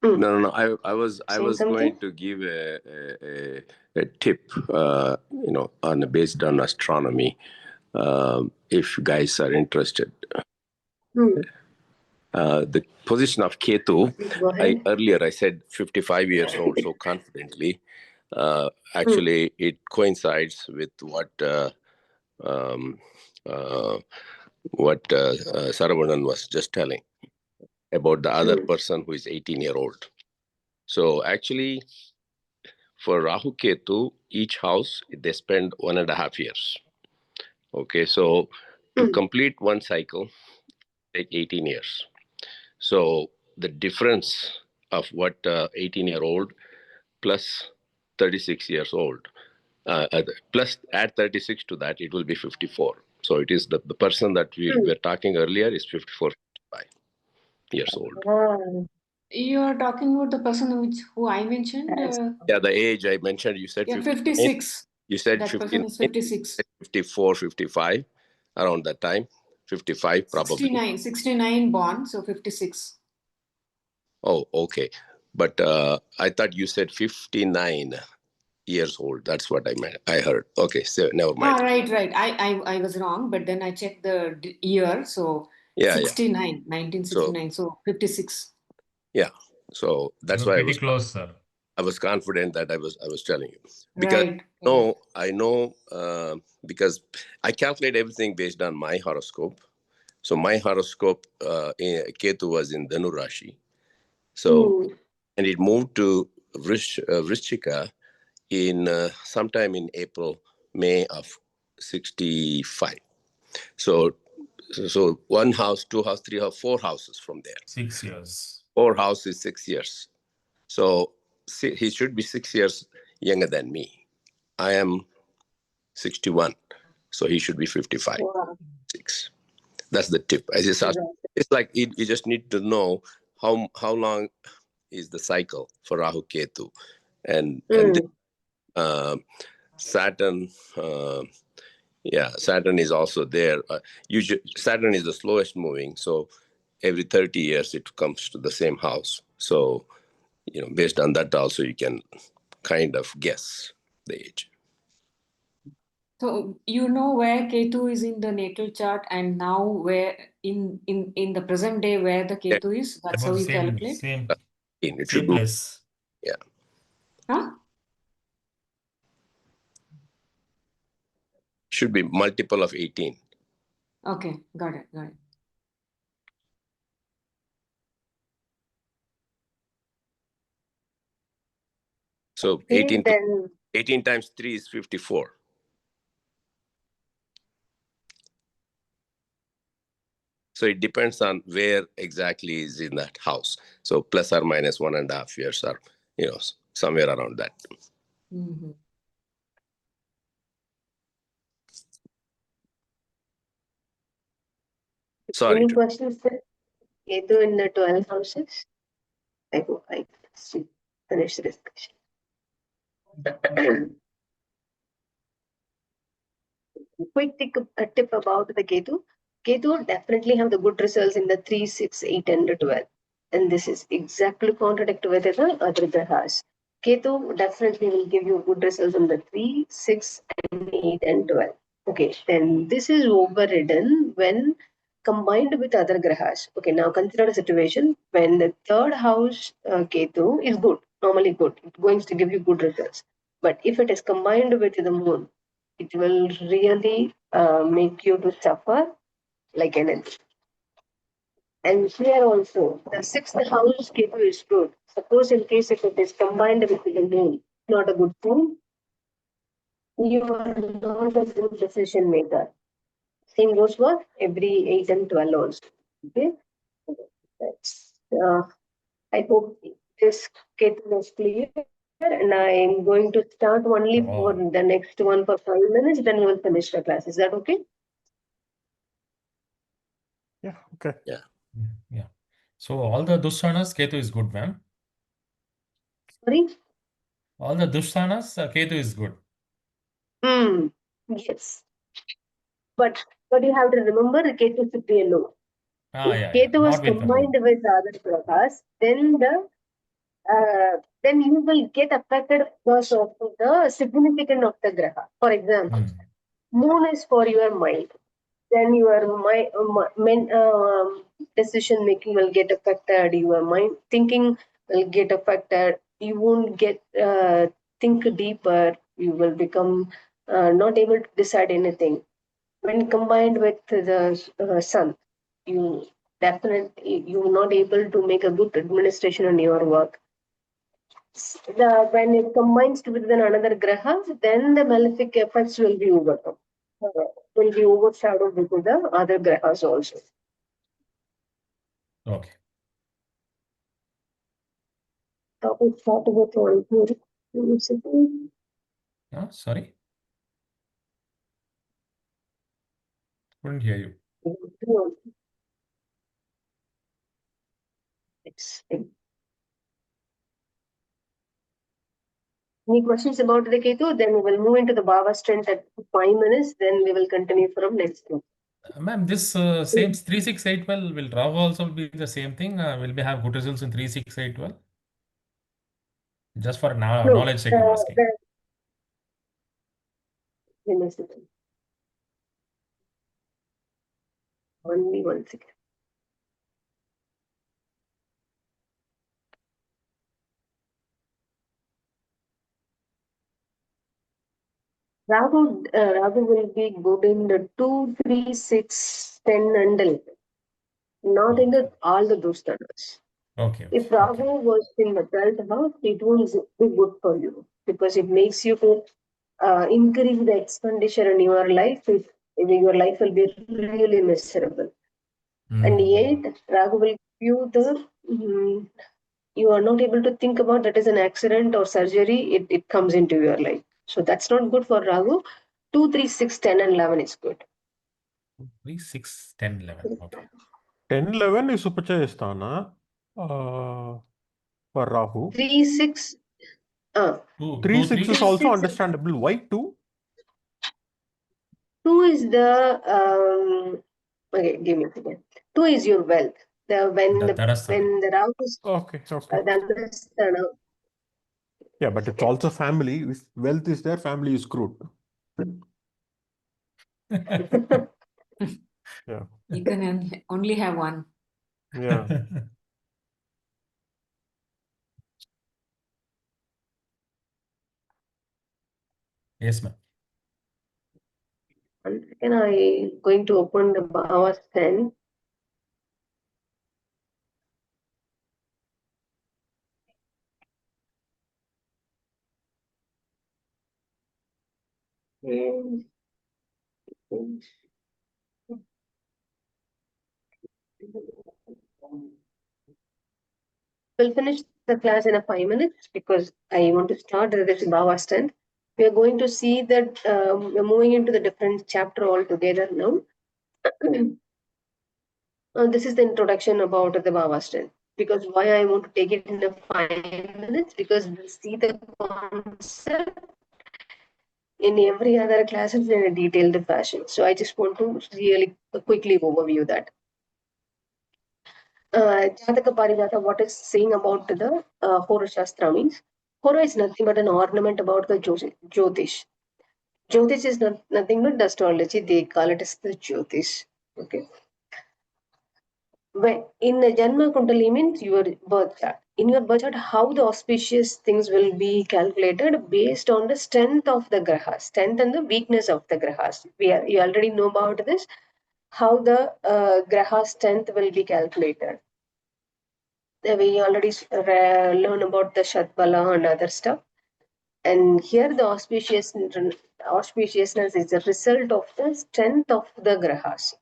I was going to give a tip, based on astronomy, if guys are interested. The position of Ketu, earlier I said 55 years old so confidently. Actually, it coincides with what Saravanan was just telling about the other person who is 18-year-old. So actually, for Rahu Ketu, each house, they spend 1.5 years. Okay, so to complete one cycle, take 18 years. So the difference of what 18-year-old plus 36 years old, plus add 36 to that, it will be 54. So it is the person that we were talking earlier is 54, 55 years old. You are talking about the person who I mentioned? Yeah, the age I mentioned, you said 56. You said that 59, person is 56. 54, 55, around that time. 55 probably. 69 born, so 56. Oh, okay. But I thought you said 59 years old. That's what I meant. I heard. Okay, so never mind. Right. I was wrong, but then I checked the year. So 69, 1969. So 56. Yeah. So that's why pretty close, sir. I was confident that I was telling you. Because I know because I calculate everything based on my horoscope. So my horoscope, Ketu was in Dhanu Rashi. So, and it moved to Vrishchika in sometime in April, May of 65. So one house, two house, three house, four houses from there. 6 years. 4 houses, 6 years. So he should be 6 years younger than me. I am 61, so he should be 55. 6. That's the tip. I just asked, it's like you just need to know how long is the cycle for Rahu Ketu, and Saturn. Saturn is also there. Usually, Saturn is the slowest moving, so every 30 years it comes to the same house. So, based on that also you can kind of guess the age. So you know where Ketu is in the natal chart, and now where in the present day where the Ketu is. That's how you calculate. Same place. Yeah. Huh? Should be multiple of 18. Okay, got it. So Okay, 18, then 18 times 3 is 54. So it depends on where exactly is in that house. So plus or minus 1.5 years, or somewhere around that. Mm-hmm. Sorry. any questions there? Ketu in the 12 houses? I hope I finish the discussion. Quick tip about the Ketu. Ketu definitely have the good results in the 3, 6, 8, and 12. And this is exactly contradict with the other grahas. Ketu definitely will give you good results in the 3, 6, and 8, and 12. Okay, then this is overridden when combined with other grahas. Okay, now consider a situation when the third house Ketu is good, normally good. It's going to give you good results. But if it is combined with the moon, it will really make you to suffer like anything. And here also, the sixth house Ketu is good. Suppose in case if it is combined with the moon, not a good thing, you are not a good decision maker. Same goes for every 8 and 12 also. Okay? That's, I hope this Ketu was clear. And I'm going to start only for the next one for 5 minutes, then we'll finish the class. Is that okay? Yeah, okay. Yeah. Yeah. So all the Dushtanas, Ketu is good, ma'am. Sorry? All the Dushtanas, Ketu is good. Yes. But you have to remember, Ketu should be alone. If Yeah. Ketu was Not with the moon. combined with the other grahas, then you will get affected because of the significance of the graha. For example, moon is for your mind. Then your decision making will get affected. Your mind thinking will get affected. You won't get think deeper. You will become not able to decide anything. When combined with the sun, you definitely you're not able to make a good administration on your work. When it combines with another graha, then the malefic effects will be overcome. Will be overshadowed with the other grahas also. Okay. Topic start with one. Sorry? Couldn't hear you. Any questions about the Ketu? Then we will move into the Bhava strength at 5 minutes. Then we will continue from next one. Ma'am, this same 3, 6, 8, 12, will Rahu also be the same thing? Will we have good results in 3, 6, 8, 12? Just for knowledge sake, I'm asking. Only 1 second. Rahu will be good in the 2, 3, 6, 10, and 11. Not in the all the Dushtanas. Okay. If Rahu was in the 12th house, it will be good for you because it makes you to increase the expenditure in your life. If your life will be really miserable. And yet, Rahu will give you you are not able to think about that is an accident or surgery. It comes into your life. So that's not good for Rahu. 2, 3, 6, 10, and 11 is good. 3, 6, 10, 11. Okay. 10, 11 is Upachayasthana for Rahu. 3, 6. 3, 6 is also understandable. Why 2? 2 is the okay, give me a second. 2 is your wealth. When the Rahu is the yeah, but it's also family. If wealth is there, family is screwed. Yeah. You can only have one. Yeah. Yes, ma'am. One second, I'm going to open the Bhava stand. We'll finish the class in 5 minutes because I want to start with this Bhava strength. We are going to see that we're moving into the different chapter altogether now. This is the introduction about the Bhava strength. Because why I want to take it in 5 minutes, because we'll see the concept in every other classes in a detailed fashion. So I just want to really quickly overview that. Jataka Parijata, what is saying about the Hora Shastra means? Hora is nothing but an ornament about the Jyotish. Jyotish is nothing but the astrology. They call it as the Jyotish. Okay. When in the Janma Kundali means your birth chart. In your birth chart, how the auspicious things will be calculated based on the strength of the grahas, strength and the weakness of the grahas. You already know about this. How the graha strength will be calculated. We already learn about the Shatbala and other stuff. And here the auspiciousness is a result of the strength of the grahas.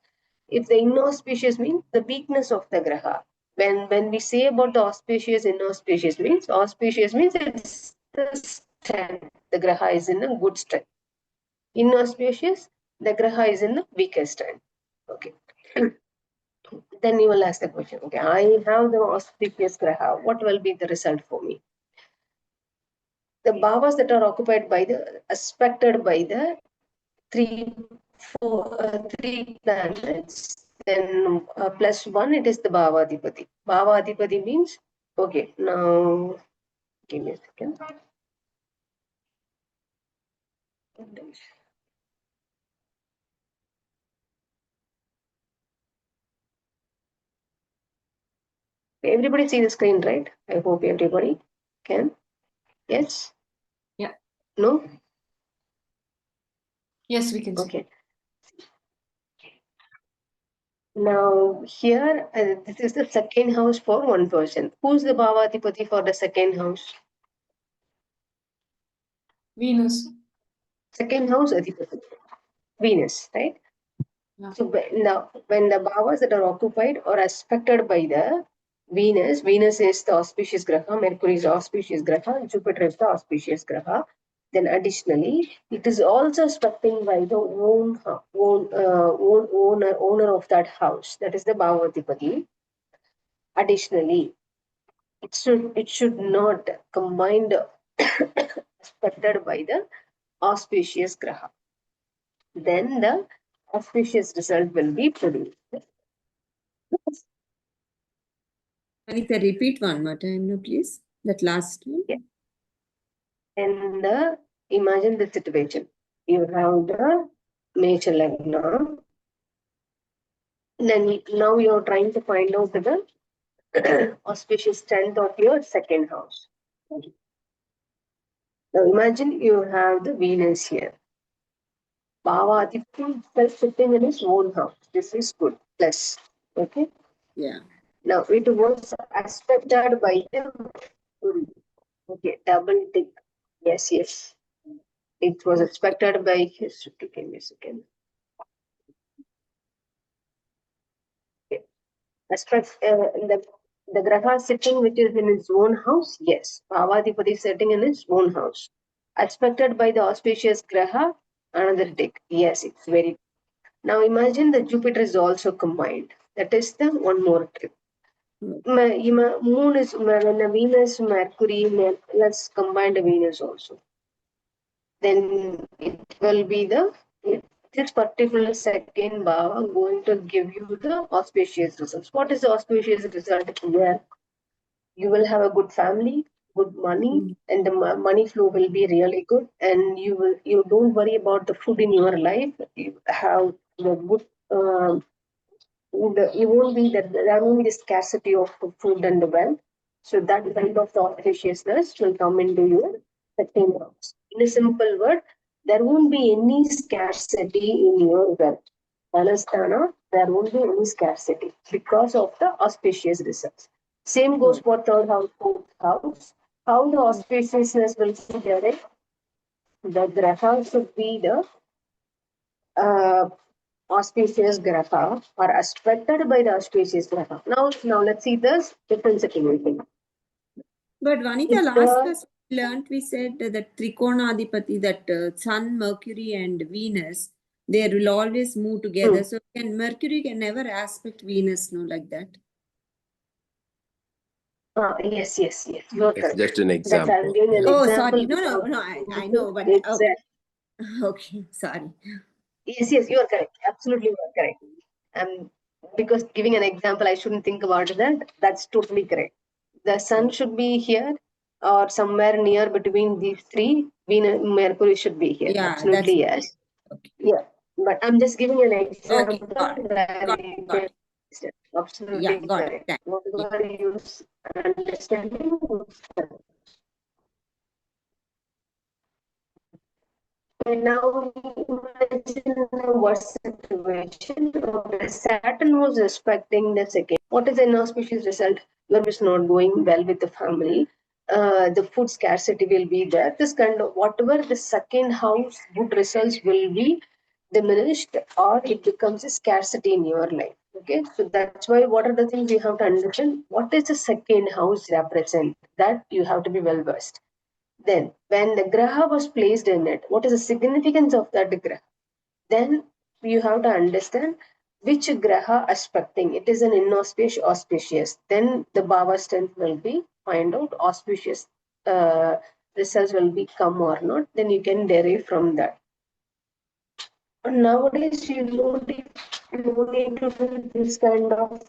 If the inauspicious means the weakness of the graha. When we say about the auspicious, inauspicious means it's the strength. The graha is in a good strength. Inauspicious, the graha is in the weaker strength. Okay. Then you will ask the question, okay, I have the auspicious graha. What will be the result for me? The bhavas that are occupied by aspected by the three planets, then +1, it is the Bhavadipati. Bhavadipati means, okay, now give me a second. Everybody see the screen, right? I hope everybody can. Yes? Yeah. No? Yes, we can see. Okay. Now here, this is the second house for one person. Who's the Bhavadipati for the second house? Venus. Second house, Adipati. Venus, right? Yeah. So now, when the bhavas that are occupied or aspected by the Venus is the auspicious graha, Mercury is the auspicious graha, Jupiter is the auspicious graha. Then additionally, it is also aspecting by the owner of that house. That is the Bhavadipati. Additionally, it should not combined aspected by the auspicious graha. Then the auspicious result will be produced. Anita, repeat one more time, no, please. That last one. Yeah. And imagine the situation. You have the nature lagna. Then now you are trying to find out the auspicious strength of your second house. Now imagine you have the Venus here. Bhava Adipati is sitting in his own house. This is good. Plus. Okay. Yeah. Now it was aspected by the Guru. Okay, double tick. Yes, yes. It was expected by his. Give me a second. Okay. Aspect the graha sitting which is in his own house. Yes, Bhavadipati sitting in his own house. Expected by the auspicious graha. Another tick. Yes, it's very. Now imagine the Jupiter is also combined. That is the one more trick. Moon is when the Venus, Mercury, let's combine the Venus also. Then it will be this particular second bhava going to give you the auspicious results. What is the auspicious result here? You will have a good family, good money, and the money flow will be really good. And you don't worry about the food in your life. You have the good. You won't be that there won't be the scarcity of food and the wealth. So that kind of the auspiciousness will come into your second house. In a simple word, there won't be any scarcity in your wealth. Dhanasthana, there won't be any scarcity because of the auspicious results. Same goes for third house, fourth house. How the auspiciousness will be there? The graha should be the auspicious graha or aspected by the auspicious graha. Now let's see the different situation. But Vanita, If last the class we learned, we said that Trikonadipati, that Sun, Mercury, and Venus, they will always move together. So Mercury can never aspect Venus, no, like that. yes, you are It's correct. just an That's I'm example. giving an Oh, example. sorry. No, I know, but okay. Exactly. Okay, sorry. Yes, you are correct. Absolutely, you are correct. Because giving an example, I shouldn't think about that. That's totally correct. The sun should be here or somewhere near between these three. Venus, Mercury should be here. Yeah, Absolutely, yes. okay. Yeah, but I'm just giving an example got it. where Got you it. can understand. Absolutely Yeah, got it. correct. Thanks. Whatever you understanding. And now imagine a worst situation. Saturn was respecting the second. What is an auspicious result? Your is not going well with the family. The food scarcity will be there. This kind of whatever the second house good results will be diminished or it becomes a scarcity in your life. Okay, so that's why what are the things you have to understand? What is the second house represent? That you have to be well versed. Then, when the graha was placed in it, what is the significance of that graha? Then you have to understand which graha aspecting. It is an inauspicious, auspicious. Then the bhava strength will be find out auspicious results will be come or not. Then you can derive from that. But nowadays, you don't need to do this kind of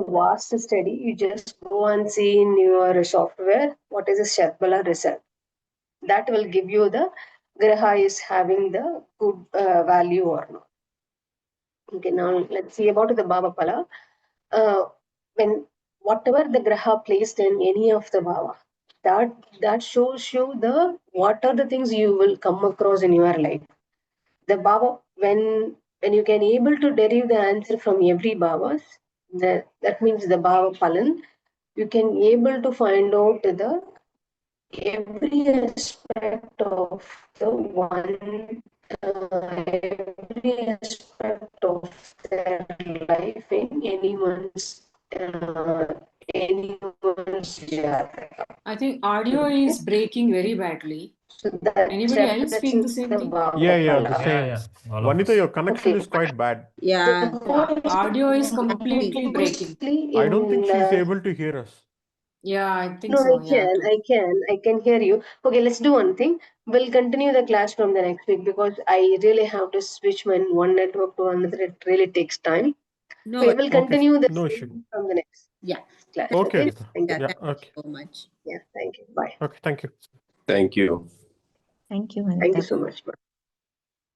vast study. You just go and see in your software what is the Shatbala result. That will give you the graha is having the good value or not. Okay, now let's see about the Bhava Pala. When whatever the graha placed in any of the Bhava, that shows you the what are the things you will come across in your life. The Bhava, when you can able to derive the answer from every Bhavas, that means the Bhava Palan, you can able to find out the every aspect of the one, every aspect of their life in anyone's jataka. I think audio is breaking very badly. So that Anybody else feel the represents same the thing? Yeah, the Bhavapala. same. Yeah. All of Vanita, us. your connection Okay. is quite bad. Yeah. Yeah, audio is completely breaking. I don't think she's In able to hear us. Yeah, I think no, so. Yeah, too. I can hear you. Okay, let's do one thing. We'll continue the class from the next week because I really have to switch my one network to another. It really takes time. No, Okay, we'll continue this no issue. from the next yeah. class. Okay, Okay, Rita. thank you. Yeah, Thank okay. you so much. Yeah, thank you. Bye. Okay, thank you. Thank you. Thank you, Thank Vanita. you so much. Bye.